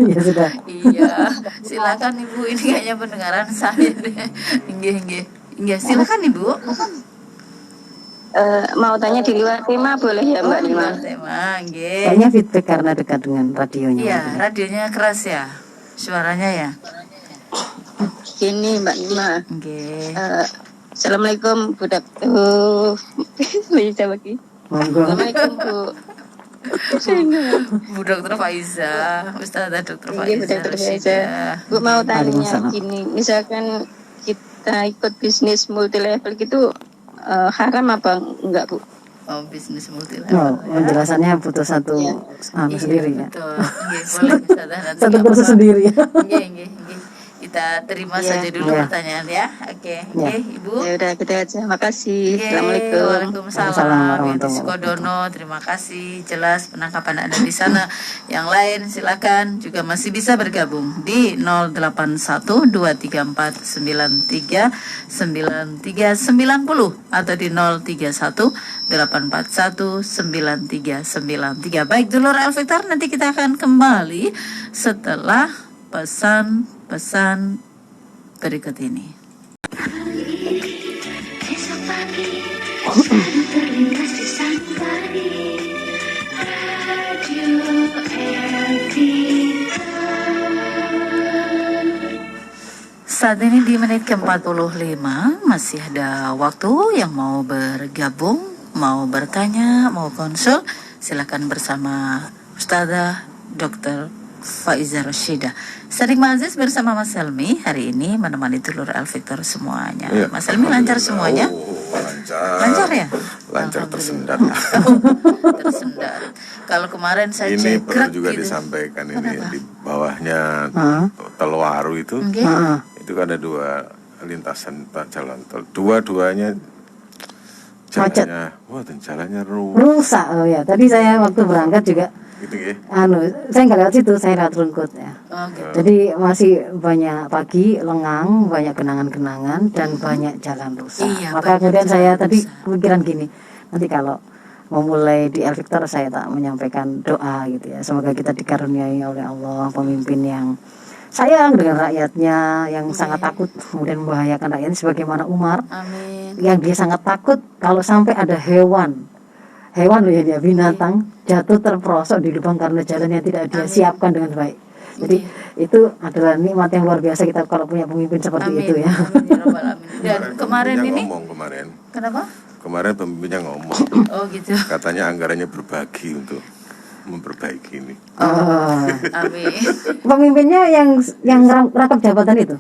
Ya sudah. Iya, silakan Ibu, ini kayaknya pendengaran saya deh. Inggih. Silakan Ibu. Mau tanya di luar tema boleh ya Mbak Nima? Tema, nggih. Kayaknya feedback karena dekat dengan radionya. Iya, radionya keras ya, suaranya ya. gini Mbak Nima. Nggih. Assalamualaikum budak. Bisa bagi. Monggo. Assalamualaikum Bu. Bu Dokter Faiza, Ustazah Dokter Iya, Bu Faiza Dokter Faiza. Rashidah. Bu mau tanya Waalaikumsalam. gini, misalkan kita ikut bisnis multi level gitu haram apa enggak Bu? Oh, bisnis multi Oh, level ya. penjelasannya butuh satu Iya. sendiri ya. Betul. Nggih, boleh Ustazah nanti. Satu nggak kursus apa-apa. sendiri ya. Nggih, nggih, nggih. Kita terima Iya. saja dulu Iya. pertanyaan ya. Oke, Iya. nggih, Ibu. Ya udah kita aja. Makasih. Oke, Assalamualaikum. Waalaikumsalam. Waalaikumsalam Yenti Sukodono, terima kasih. Jelas penangkapan Anda di sana. Yang lain silakan juga masih bisa bergabung di 081234939390 atau di 0318419393. Baik, dulur Alfitar, nanti kita akan kembali setelah pesan-pesan berikut ini. Esok pagi selalu terlintas di sanubari Radio Ervita. Saat ini di menit ke-45 masih ada waktu yang mau bergabung, mau bertanya, mau konsul, silakan bersama Ustazah Dr. Faiza Rashidah. Sering Aziz bersama Mas Helmi hari ini menemani dulur Al-Victor semuanya. Iya, Mas Helmi lancar semuanya? Oh, lancar. Lancar ya? Lancar Alhamdulillah. tersendat. Tersendat. Kalau kemarin saya Ini perlu cekrek juga gitu. disampaikan ini Kenapa? di bawahnya Hah? Telwaru itu. Nggih. Heeh. Itu kan ada dua lintasan jalan tol. Dua-duanya Macet. jalannya, wah dan jalannya Rusak. Oh ya, tadi saya waktu berangkat juga gitu ya. saya nggak lewat situ, saya lewat Rungkut ya. Oh, gitu. Jadi masih banyak pagi lengang, banyak kenangan-kenangan dan banyak jalan rusak. Iya, Maka banyak kemudian jalan saya tadi rusak. kepikiran gini, nanti kalau memulai di El Victor saya tak menyampaikan doa gitu ya. Semoga kita dikaruniai oleh Allah pemimpin yang sayang dengan rakyatnya, yang sangat takut kemudian membahayakan rakyatnya sebagaimana Umar Amin. yang dia sangat takut kalau sampai ada hewan loh ya, dia binatang jatuh terperosok di lubang karena jalan yang tidak dia siapkan dengan baik. Jadi itu adalah nikmat yang luar biasa kita kalau punya pemimpin seperti Amin. itu ya. Amin, ya Rabbal Alamin. Dan kemarin pemimpinnya ini ngomong kemarin. kenapa? Kemarin pemimpinnya ngomong, Oh gitu. katanya anggarannya berbagi untuk memperbaiki ini. Oh, Amin. pemimpinnya yang rangkap jabatan itu,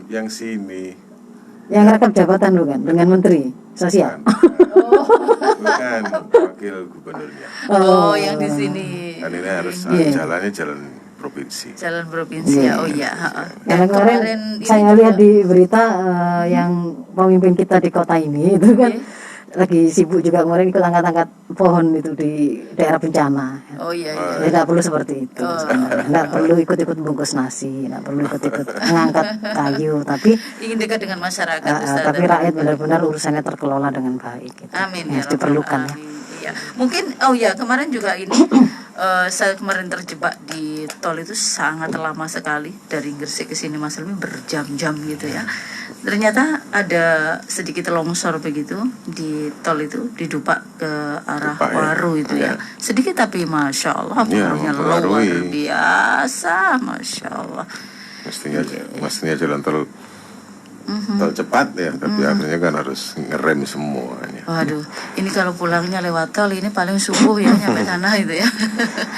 Yang sini yang rangkap jabatan bukan dengan menteri sosial. bukan wakil gubernurnya. Oh, yang di sini. Kan ini harus Iya. jalannya jalan provinsi. Jalan provinsi ya. Oh iya, heeh. Karena Dan kemarin ini saya juga- lihat di berita yang pemimpin kita di kota ini itu kan lagi sibuk juga kemarin ikut angkat-angkat pohon itu di daerah bencana. Oh iya, iya. Ya, tidak perlu seperti itu sebenarnya. Tidak perlu ikut-ikut bungkus nasi, tidak perlu ikut-ikut mengangkat kayu, tapi Ingin dekat dengan masyarakat, tapi rakyat benar-benar urusannya terkelola dengan baik. Gitu. Amin Yang ya Rabbal diperlukan ya. Alamin. Iya. Mungkin kemarin juga ini saya kemarin terjebak di tol itu sangat lama sekali dari Gresik ke sini Mas Helmi berjam-jam gitu ya. Ternyata ada sedikit longsor begitu di tol itu di Dupak ke arah Dupak, ya. Waru itu ya. Ya. Sedikit tapi masya Allah Ya, pengaruhnya luar mempengaruhi. biasa, masya Allah. Mestinya jalan tol cepat ya, tapi akhirnya kan harus ngerem semuanya. Waduh, ini kalau pulangnya lewat tol ini paling subuh ya nyampe sana itu ya.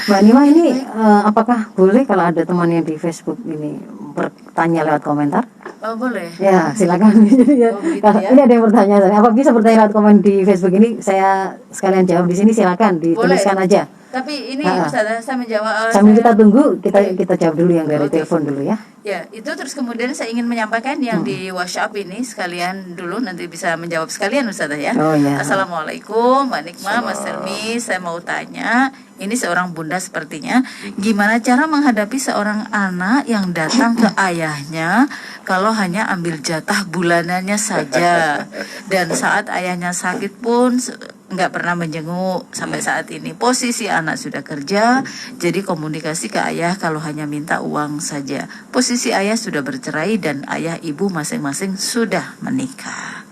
Mbak Nima ini apakah boleh kalau ada teman yang di Facebook ini bertanya lewat komentar? Oh boleh. Ya silakan. Ya. Oh, gitu Kalau ya. ini ada yang bertanya, apa bisa bertanya lewat komen di Facebook ini? Saya sekalian jawab di sini, silakan dituliskan aja. Tapi ini Ha-ha. Ustazah, saya menjawab. Sambil kita tunggu, kita jawab dulu yang dari Oke. telepon dulu ya. Ya, itu terus kemudian saya ingin menyampaikan yang di WhatsApp ini sekalian dulu nanti bisa menjawab sekalian Ustazah ya. Oh, ya. Assalamualaikum Mbak Nikma, Mas Helmi, saya mau tanya, ini seorang bunda sepertinya, gimana cara menghadapi seorang anak yang datang ke ayahnya kalau hanya ambil jatah bulanannya saja dan saat ayahnya sakit pun nggak pernah menjenguk sampai saat ini. Posisi anak sudah kerja, jadi komunikasi ke ayah kalau hanya minta uang saja. Posisi ayah sudah bercerai dan ayah ibu masing-masing sudah menikah.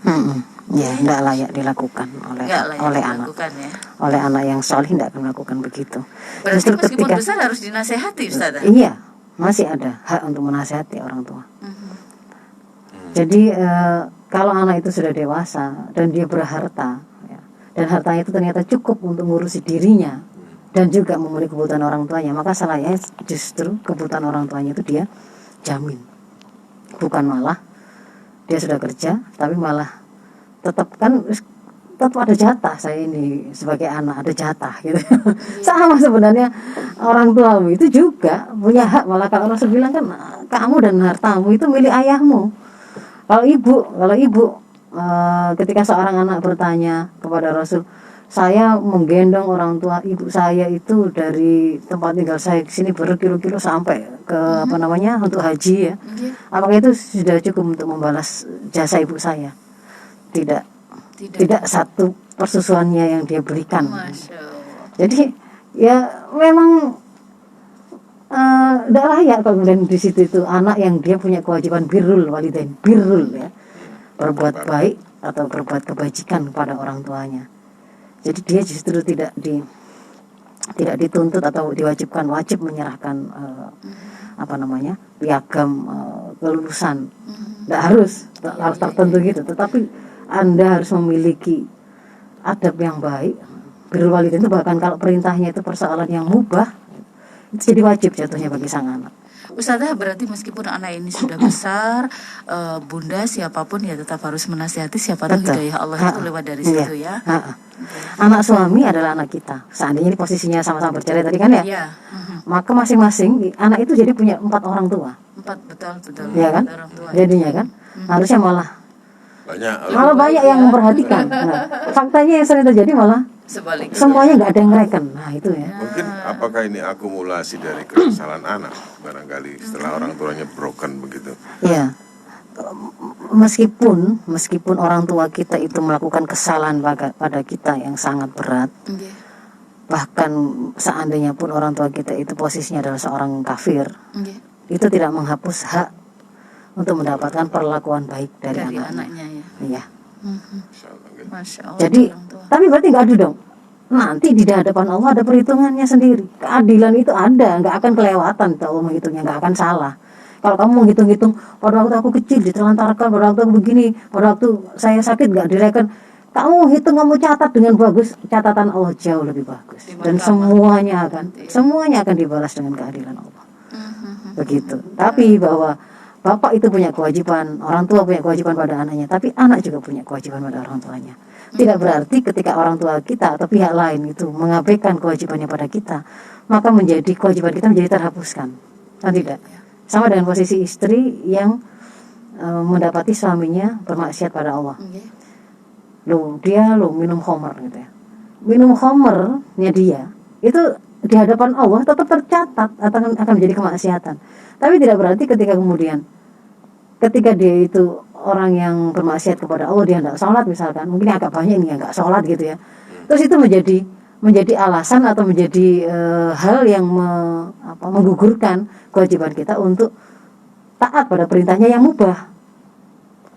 Ya, tidak layak dilakukan Nggak layak oleh anak. dilakukan ya. Oleh anak yang solih tidak akan melakukan begitu. Berarti Justru meskipun ketika besar harus dinasehati Ustazah. iya, masih ada hak untuk menasihati orang tua. Jadi kalau anak itu sudah dewasa dan dia berharta, ya, dan hartanya itu ternyata cukup untuk ngurusi dirinya dan juga memenuhi kebutuhan orang tuanya, maka salahnya justru kebutuhan orang tuanya itu dia jamin, bukan malah dia sudah kerja tapi malah tetap ada jatah. Saya ini sebagai anak ada jatah gitu. Sama sebenarnya orang tuamu itu juga punya hak. Malah kalau Rasul bilang kan, kamu dan hartamu itu milik ayahmu. Kalau ibu ketika seorang anak bertanya kepada Rasul, saya menggendong orang tua ibu saya itu dari tempat tinggal saya ke sini berkilo-kilo sampai ke untuk haji ya. Apakah itu sudah cukup untuk membalas jasa ibu saya? Tidak satu persusuannya yang dia berikan. Masya Allah. Jadi ya memang tidak layak kalau kemudian di situ itu anak yang dia punya kewajiban birrul walidain, ya, berbuat baik atau berbuat kebajikan kepada orang tuanya. Jadi dia justru tidak dituntut atau wajib menyerahkan piagam kelulusan. Tidak harus tertentu gitu, tetapi Anda harus memiliki adab yang baik. Birrul walidain itu bahkan kalau perintahnya itu persoalan yang mubah, itu jadi wajib jatuhnya bagi sang anak. Ustazah, berarti meskipun anak ini sudah besar, bunda siapapun ya tetap harus menasihati, siapa tahu Betul. hidayah Allah itu lewat dari situ ya. Anak suami adalah anak kita. Seandainya ini posisinya sama-sama bercerai tadi kan ya, Iya. maka masing-masing anak itu jadi punya 4 orang tua, 4 betul. ya kan? Orang tua. Jadinya kan harusnya malah banyak yang memperhatikan. Nah, faktanya yang sering terjadi malah Sebaliknya. semuanya nggak ada yang ngereken. Nah itu ya. Mungkin apakah ini akumulasi dari kesalahan anak barangkali setelah orang tuanya broken begitu. Ya, meskipun orang tua kita itu melakukan kesalahan pada kita yang sangat berat, Nggih. bahkan seandainya pun orang tua kita itu posisinya adalah seorang kafir, Nggih. itu tidak menghapus hak untuk mendapatkan perlakuan baik dari Anaknya ya. Iya. Insyaallah, gitu. Masya Allah. Jadi, orang tua. tapi berarti nggak adu dong. Nanti di hadapan Allah ada perhitungannya sendiri. Keadilan itu ada, nggak akan kelewatan kalau menghitungnya, nggak akan salah. Kalau kamu menghitung-hitung, pada waktu aku kecil ditelantarkan, pada waktu aku begini, pada waktu saya sakit nggak direken, kamu hitung, kamu catat dengan bagus, catatan Allah jauh lebih bagus. Dan semuanya akan dibalas dengan keadilan Allah. Begitu. Tapi bahwa bapak itu punya kewajiban, orang tua punya kewajiban pada anaknya, tapi anak juga punya kewajiban pada orang tuanya. Tidak berarti ketika orang tua kita atau pihak lain itu mengabaikan kewajibannya pada kita, maka kewajiban kita menjadi terhapuskan. Kan tidak? Sama dengan posisi istri yang mendapati suaminya bermaksiat pada Allah. Dia minum khamar gitu ya. Minum khamarnya dia itu di hadapan Allah tetap tercatat akan menjadi kemaksiatan. Tapi tidak berarti ketika dia itu orang yang bermaksiat kepada Allah, dia tidak sholat misalkan, mungkin agak banyak ini yang nggak sholat gitu ya. Terus itu menjadi alasan atau menjadi hal yang menggugurkan kewajiban kita untuk taat pada perintahnya yang mubah.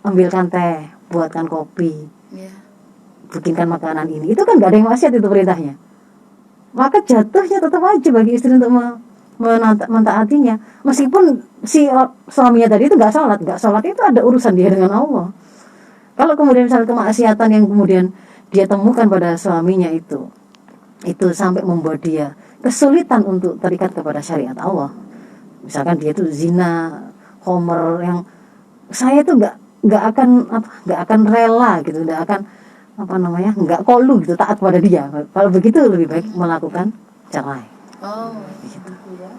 Ambilkan teh, buatkan kopi, bikinkan makanan ini. Itu kan nggak ada yang maksiat itu perintahnya. Maka jatuhnya tetap wajib bagi istri untuk mentaatinya, meskipun si suaminya tadi itu nggak sholat itu ada urusan dia dengan Allah. Kalau kemudian misalnya kemaksiatan yang kemudian dia temukan pada suaminya itu sampai membuat dia kesulitan untuk terikat kepada syariat Allah, misalkan dia itu zina, homer, yang saya itu nggak akan rela gitu, nggak akan nggak kolu gitu taat pada dia. Kalau begitu lebih baik melakukan cerai. Oh, gitu ya.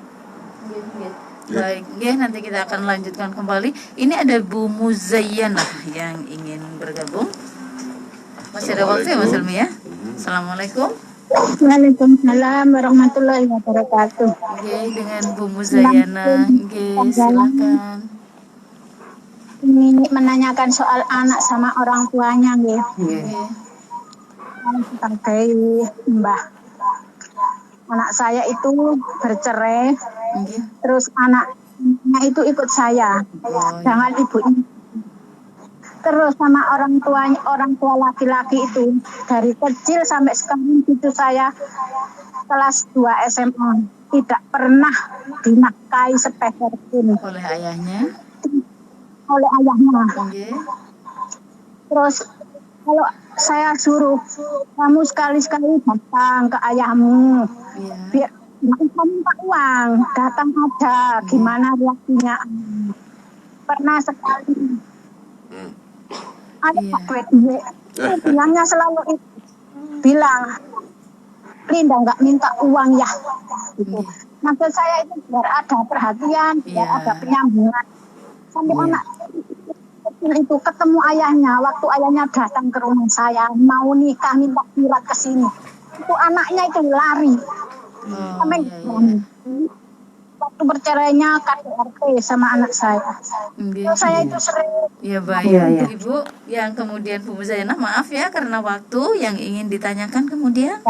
Baik, nanti kita akan lanjutkan kembali. Ini ada Bu Muzayyanah yang ingin bergabung. Masih ada waktu ya Mas Helmi ya? Assalamualaikum. Waalaikumsalam warahmatullahi wabarakatuh. Dengan Bu Muzayyanah. Silakan. Ini menanyakan soal anak sama orang tuanya, sebagai Mbah. Anak saya itu bercerai, terus anaknya itu ikut saya, jangan ibunya. Terus sama orang tua laki-laki itu dari kecil sampai sekarang itu saya kelas 2 SMA tidak pernah dinafkahi sepeser pun oleh ayahnya. oleh ayahnya. Nggih. Terus kalau saya suruh kamu sekali-sekali datang ke ayahmu, Iya. biar nggak usah minta uang, datang aja. Gimana reaksinya? Pernah sekali ada Iya. Pak duit, bilangnya selalu itu, bilang Linda nggak minta uang ya. Gitu. Maksud saya itu biar ada perhatian, biar Iya. ada penyambungan. Sampai Iya. anak kecil itu ketemu ayahnya, waktu ayahnya datang ke rumah saya, mau nikah minta surat ke sini. Itu anaknya itu lari. Sampai waktu bercerainya KDRT sama anak saya. Nggih. Terus saya itu sering Ya baik, Iya, iya. Ibu yang kemudian Bu Zainah, maaf ya karena waktu yang ingin ditanyakan kemudian.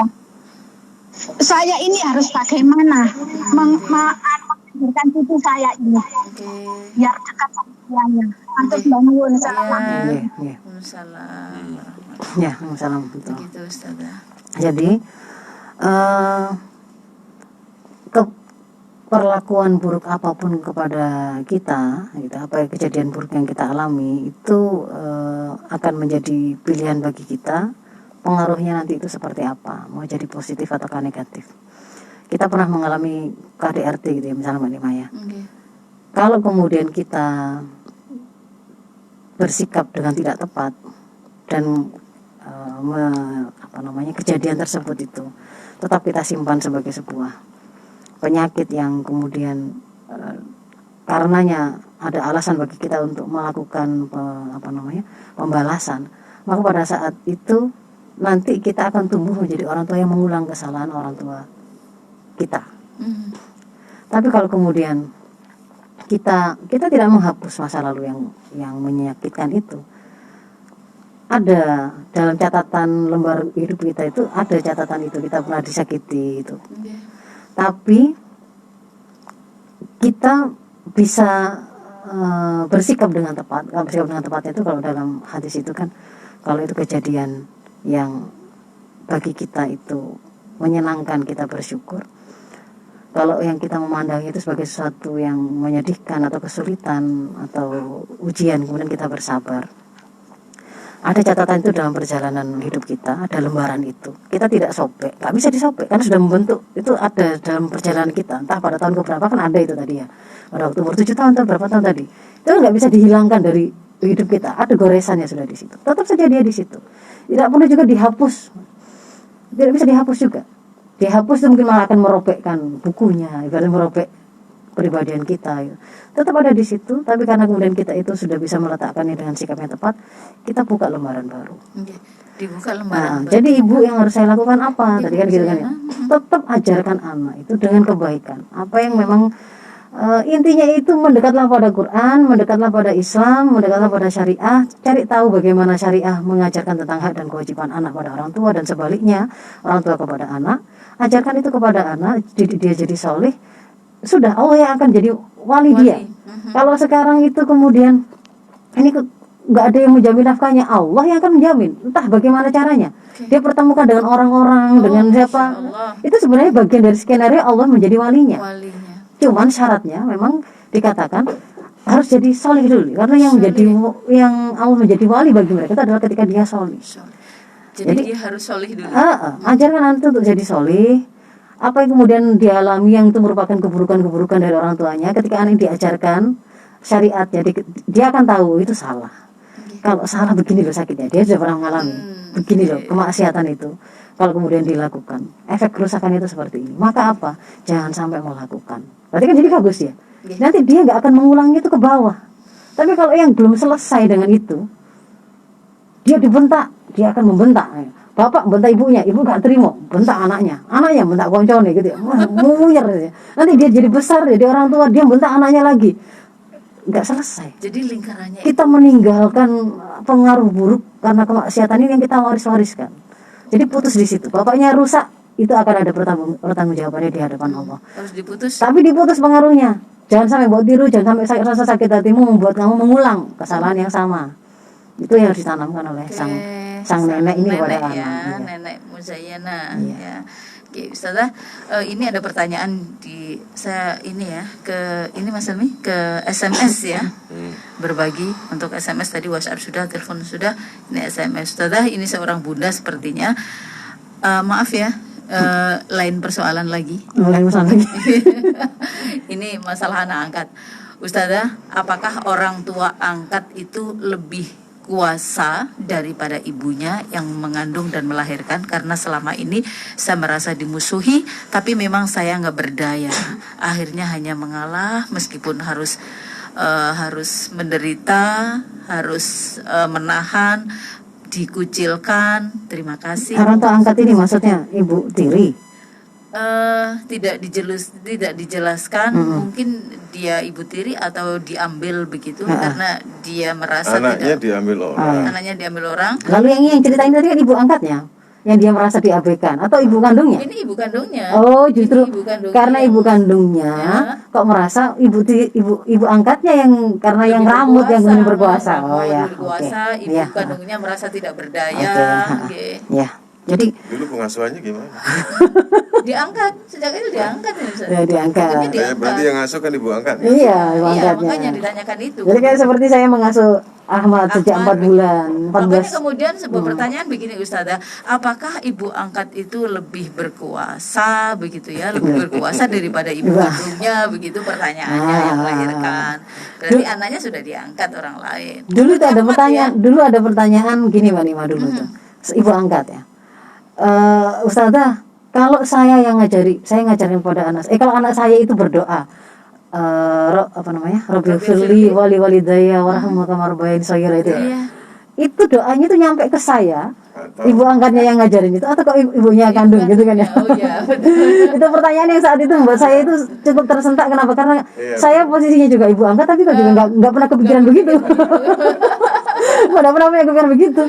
saya ini harus bagaimana mengajarkan cucu saya ini Oke. biar dekat sama tuanya. Antus bangun Ya. Iya, iya. Waalaikumsalam. Ya, salam betul. Begitu Ustazah. Jadi perlakuan buruk apapun kepada kita, gitu, apa kejadian buruk yang kita alami itu akan menjadi pilihan bagi kita. Pengaruhnya nanti itu seperti apa, mau jadi positif atau negatif. Kita pernah mengalami KDRT gitu ya, misalnya Mbak Nimaya. Nggih. Kalau kemudian kita bersikap dengan tidak tepat dan kejadian tersebut itu tetap kita simpan sebagai sebuah penyakit yang kemudian karenanya ada alasan bagi kita untuk melakukan pembalasan, maka pada saat itu nanti kita akan tumbuh menjadi orang tua yang mengulang kesalahan orang tua kita. Tapi kalau kemudian kita tidak menghapus masa lalu yang menyakitkan itu, ada dalam catatan lembar hidup kita itu ada catatan itu kita pernah disakiti itu. Tapi kita bisa bersikap dengan tepat. Bersikap dengan tepatnya itu kalau dalam hadis itu kan, kalau itu kejadian yang bagi kita itu menyenangkan, kita bersyukur. Kalau yang kita memandang itu sebagai sesuatu yang menyedihkan atau kesulitan atau ujian, kemudian kita bersabar. Ada catatan itu dalam perjalanan hidup kita, ada lembaran itu. Kita tidak sobek, nggak bisa disobek karena sudah membentuk. Itu ada dalam perjalanan kita, entah pada tahun keberapa kan ada itu tadi ya. Pada waktu umur 7 tahun atau berapa tahun tadi, itu nggak bisa dihilangkan dari hidup kita. Ada goresannya sudah di situ. Tetap saja dia di situ. Tidak perlu juga dihapus. Tidak bisa dihapus juga. Dihapus itu mungkin malah akan merobekkan bukunya, ibaratnya merobek kepribadian kita. Tetap ada di situ, tapi karena kemudian kita itu sudah bisa meletakkannya dengan sikap yang tepat, kita buka lembaran baru. Dibuka lembaran baru. Jadi ibu yang harus saya lakukan apa? Tadi kan gitu kan ya. Tetap ajarkan anak itu dengan kebaikan. Apa yang memang intinya itu mendekatlah pada Quran, mendekatlah pada Islam, mendekatlah pada syariah. Cari tahu bagaimana syariah mengajarkan tentang hak dan kewajiban anak pada orang tua dan sebaliknya, orang tua kepada anak. Ajarkan itu kepada anak, didik dia jadi soleh. Sudah Allah yang akan jadi wali dia. Kalau sekarang itu kemudian ini nggak ada yang menjamin nafkahnya, Allah yang akan menjamin. Entah bagaimana caranya. Dia pertemukan dengan orang-orang, dengan siapa. Itu sebenarnya bagian dari skenario Allah menjadi walinya. Cuman syaratnya memang dikatakan harus jadi soleh dulu, karena yang Allah menjadi wali bagi mereka itu adalah ketika dia soleh. Jadi dia harus soleh dulu. Ajarkan anak itu untuk jadi soleh. Apa yang kemudian dialami yang itu merupakan keburukan-keburukan dari orang tuanya, ketika anak diajarkan syariat, jadi dia akan tahu itu salah. Kalau salah begini loh sakitnya, dia sudah pernah mengalami begini loh kemaksiatan itu. Kalau kemudian dilakukan, efek kerusakan itu seperti ini. Maka apa? Jangan sampai melakukan. Berarti kan jadi bagus ya. Nanti dia nggak akan mengulangi itu ke bawah. Tapi kalau yang belum selesai dengan itu, dia dibentak, dia akan membentak. Bapak bentak ibunya, ibu gak terima, bentak anaknya bentak koncone gitu ya, muyar ya. Nanti dia jadi besar, jadi orang tua, dia bentak anaknya lagi, nggak selesai. Jadi lingkarannya kita meninggalkan pengaruh buruk karena kemaksiatan ini yang kita wariskan. Jadi putus di situ. Bapaknya rusak, itu akan ada pertanggungjawabannya di hadapan Allah. harus diputus. Tapi diputus pengaruhnya. Jangan sampai buat tiru, jangan sampai rasa sakit hatimu membuat kamu mengulang kesalahan yang sama. Itu yang harus ditanamkan oleh sang sang nenek ini kepada nenek anak. ya, Iya. nenek Muzayana Iya. ya. Oke, Ustazah, ini ada pertanyaan di saya ini ya ini Mas Helmi ke SMS ya. Berbagi untuk SMS tadi, WhatsApp sudah, telepon sudah, ini SMS. Ustazah, ini seorang bunda sepertinya. Maaf ya, lain persoalan lagi. Mulai masalah lagi. Ini masalah anak angkat. Ustazah, apakah orang tua angkat itu lebih kuasa daripada ibunya yang mengandung dan melahirkan? Karena selama ini saya merasa dimusuhi, tapi memang saya nggak berdaya. Akhirnya hanya mengalah meskipun harus menderita, harus menahan, dikucilkan. Terima kasih. Orang tua angkat ini maksudnya ibu tiri. Tidak dijelaskan. Mungkin dia ibu tiri atau diambil begitu karena dia merasa Anaknya diambil orang. anaknya diambil orang. Lalu yang ceritain tadi kan ibu angkatnya, yang dia merasa diabaikan atau ibu kandungnya? Ini ibu kandungnya. Oh, justru Ini ibu kandungnya. karena ibu kandungnya kok merasa ibu angkatnya yang karena yang rambut yang kemudian berkuasa. Oh ya, berkuasa. oke. Ibu Ya. kandungnya merasa tidak berdaya. Oke. Oke. Ya. Jadi Dulu pengasuhannya gimana? Diangkat sejak itu diangkat ya, Ustaz. ya diangkat. Hukumnya diangkat. Berarti yang ngasuh kan ibu angkat ya? Iya, ibu Iya, angkatnya. makanya ditanyakan itu. Jadi kayak seperti saya mengasuh Ahmad sejak 4 bulan, Makanya 14. kemudian sebuah pertanyaan begini Ustazah, apakah ibu angkat itu lebih berkuasa begitu ya, lebih berkuasa daripada ibu kandungnya begitu pertanyaannya yang melahirkan. Berarti anaknya sudah diangkat orang lain. Dulu itu ada Ahmad pertanyaan, ya? dulu ada pertanyaan gini Mbak Nima dulu tuh. Ibu angkat ya. Ustazah, kalau saya yang ngajarin pada anak, kalau anak saya itu berdoa, Rabbil firli wali walidayya warhamhuma kama rabbayani shaghira itu ya. Iya. Itu doanya tuh nyampe ke saya, Atau- ibu angkatnya yang ngajarin itu atau kok ibunya kandung gitu kan ya. Oh iya, betul. Itu pertanyaan yang saat itu membuat saya itu cukup tersentak. Kenapa? Karena Iya, saya posisinya juga ibu angkat, tapi kok juga nggak pernah kepikiran begitu. Nggak pernah punya kepikiran begitu.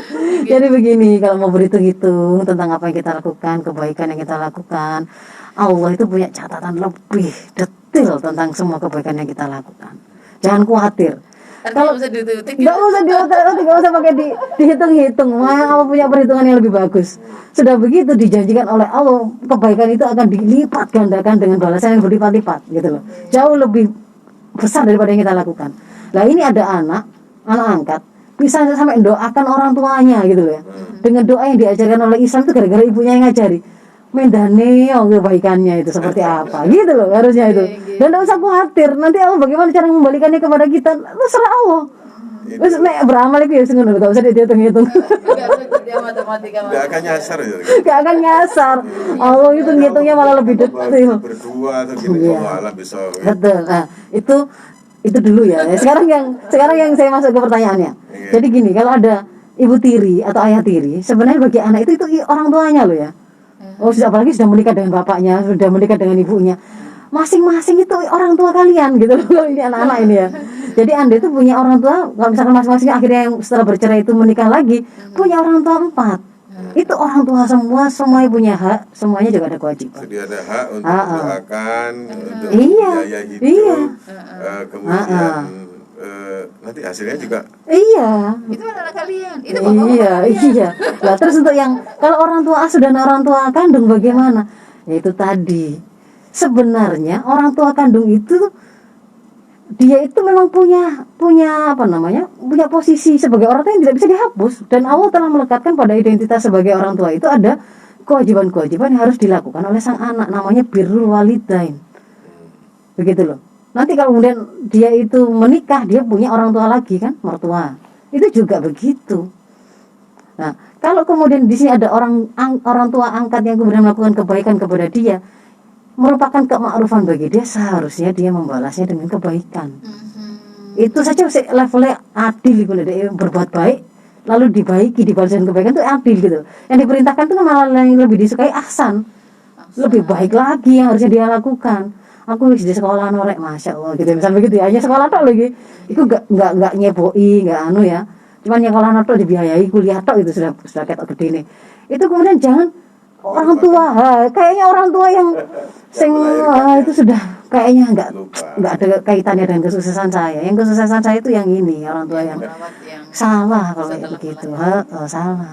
Jadi begini, kalau mau berhitung-hitung tentang apa yang kita lakukan, kebaikan yang kita lakukan, Allah itu punya catatan lebih detail tentang semua kebaikan yang kita lakukan. Jangan khawatir. Artinya bisa ditutup. Nggak usah diutak-utak, nggak usah pakai dihitung-hitung. Wah, Allah punya perhitungan yang lebih bagus. Sudah begitu dijanjikan oleh Allah, kebaikan itu akan dilipat gandakan dengan balasan yang berlipat-lipat, gitu loh. Jauh lebih besar daripada yang kita lakukan. Nah, ini ada anak angkat, bisa sampai doakan orang tuanya, gitu loh ya. Dengan doa yang diajarkan oleh Islam itu gara-gara ibunya yang ngajari. Mendane kebaikannya itu seperti apa, gitu loh harusnya itu. Dan tidak usah khawatir, nanti Allah bagaimana cara membalikannya kepada kita, terserah Allah. Terus nek beramal itu ya sungguh gak usah dihitung-hitung. Enggak seperti dia matematika. Nggak akan nyasar ya? Gak akan nyasar. Allah itu ngitungnya malah lebih detail. Berdua atau gini, Iya. Allah alam bisa. Betul. Nah, itu dulu ya. Sekarang yang saya masuk ke pertanyaannya. Jadi gini, kalau ada ibu tiri atau ayah tiri, sebenarnya bagi anak itu orang tuanya loh ya. Oh, apalagi sudah menikah dengan bapaknya, sudah menikah dengan ibunya. Masing-masing itu orang tua kalian gitu loh. Ini anak-anak ini ya. Jadi Anda itu punya orang tua, kalau misalkan masing-masing akhirnya yang setelah bercerai itu menikah lagi, punya orang tua 4. Itu orang tua semuanya punya hak, semuanya juga ada kewajiban. Jadi ada hak untuk mendoakan, untuk Iya, biaya hidup, iya. kemudian nanti hasilnya juga Iya. Itu anak kalian. Itu bapak Iya. Lah terus untuk yang kalau orang tua asuh dan orang tua kandung bagaimana? Ya itu tadi. Sebenarnya orang tua kandung itu dia itu memang punya punya posisi sebagai orang tua yang tidak bisa dihapus, dan Allah telah melekatkan pada identitas sebagai orang tua itu ada kewajiban-kewajiban yang harus dilakukan oleh sang anak, namanya birrul walidain. Begitu loh. Nanti kalau kemudian dia itu menikah, dia punya orang tua lagi kan, mertua. Itu juga begitu. Nah, kalau kemudian di sini ada orang tua angkat yang kemudian melakukan kebaikan kepada dia, merupakan kemakrufan bagi dia, seharusnya dia membalasnya dengan kebaikan. Itu saja levelnya adil gitu, dia berbuat baik lalu dibaiki, dibalas dengan kebaikan itu adil gitu. Yang diperintahkan itu malah yang lebih disukai ahsan. Lebih baik lagi yang harusnya dia lakukan. Aku di sekolah norek, masya Allah gitu, misalnya begitu ya, hanya sekolah tok lagi, itu nggak nyeboi, nggak anu ya, cuman yang sekolah tok dibiayai, kuliah tok itu sudah ketok gede nih. Itu kemudian jangan orang tua, kayaknya orang tua yang itu sudah kayaknya Lupa. nggak ada kaitannya dengan kesuksesan saya. Yang kesuksesan saya itu yang ini, orang tua yang Merawat yang salah kalau kayak setelah begitu. Salah.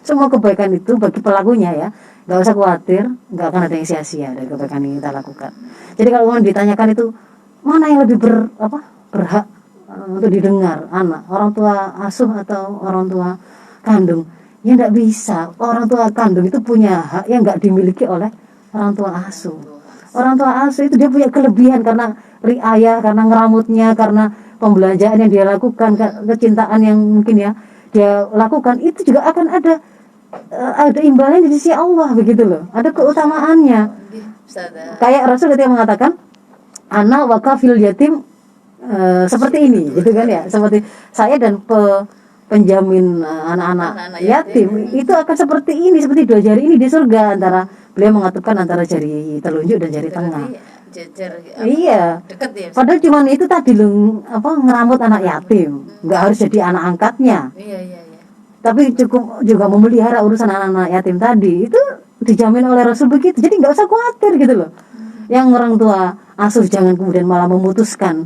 Semua kebaikan itu bagi pelakunya ya, nggak usah khawatir, nggak akan ada yang sia-sia dari kebaikan yang kita lakukan. Jadi kalau mau ditanyakan itu mana yang lebih berhak untuk didengar, anak, orang tua asuh atau orang tua kandung? Ya nggak bisa. Orang tua kandung itu punya hak yang nggak dimiliki oleh orang tua asuh. Orang tua asuh itu dia punya kelebihan karena riayah, karena ngeramutnya, karena pembelanjaan yang dia lakukan, kecintaan yang mungkin ya dia lakukan, itu juga akan ada imbalan di sisi Allah begitu loh. Ada keutamaannya. Ustazah. Kayak Rasul ketika mengatakan ana wakafil yatim seperti ini gitu kan ya, seperti saya dan penjamin anak-anak yatim itu akan seperti ini, seperti dua jari ini di surga, antara beliau mengatupkan antara jari telunjuk dan jari tengah. Jejer Iya. dekat ya. Padahal cuman itu tadi loh, ngeramut anak yatim, nggak harus jadi anak angkatnya, Iya. tapi cukup juga memelihara urusan anak-anak yatim tadi, itu dijamin oleh Rasul begitu. Jadi nggak usah khawatir gitu loh. Yang orang tua asuh jangan kemudian malah memutuskan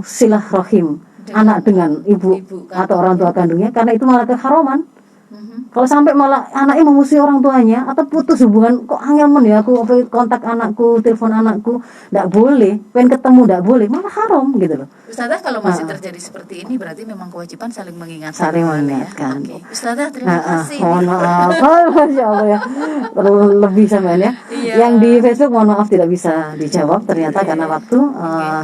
silaturahim anak dengan ibu atau orang tua kandungnya, karena itu malah keharaman. Kalau sampai malah anaknya memusuhi orang tuanya atau putus hubungan, kok angel men ya aku kontak anakku, telepon anakku, nggak boleh, pengen ketemu nggak boleh, malah haram gitu loh. Ustazah, kalau masih terjadi seperti ini berarti memang kewajiban saling mengingatkan. Saling kembali mengingatkan. Ya. Oke. Ustazah, terima kasih. Mohon maaf, Masya Allah ya, terlalu lebih sampean ya. Iya. Yang di Facebook mohon maaf tidak bisa dijawab ternyata karena waktu.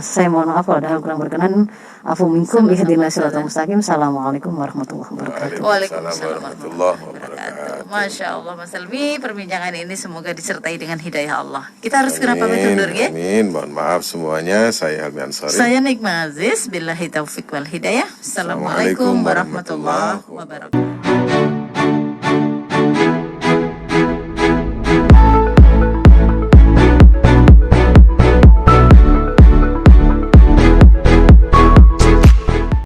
Saya mohon maaf kalau ada hal kurang berkenan. Afu minkum ihdinas siratal mustaqim. Assalamualaikum warahmatullahi wabarakatuh. Waalaikumsalam warahmatullahi wabarakatuh. Masya Allah, Mas Helmi, perbincangan ini semoga disertai dengan hidayah Allah. Kita harus segera pamit undur ya. Amin. Mohon maaf semuanya. Saya Helmi Ansori. Saya Nikma Aziz, billahi taufiq wal hidayah. Assalamualaikum warahmatullahi wabarakatuh.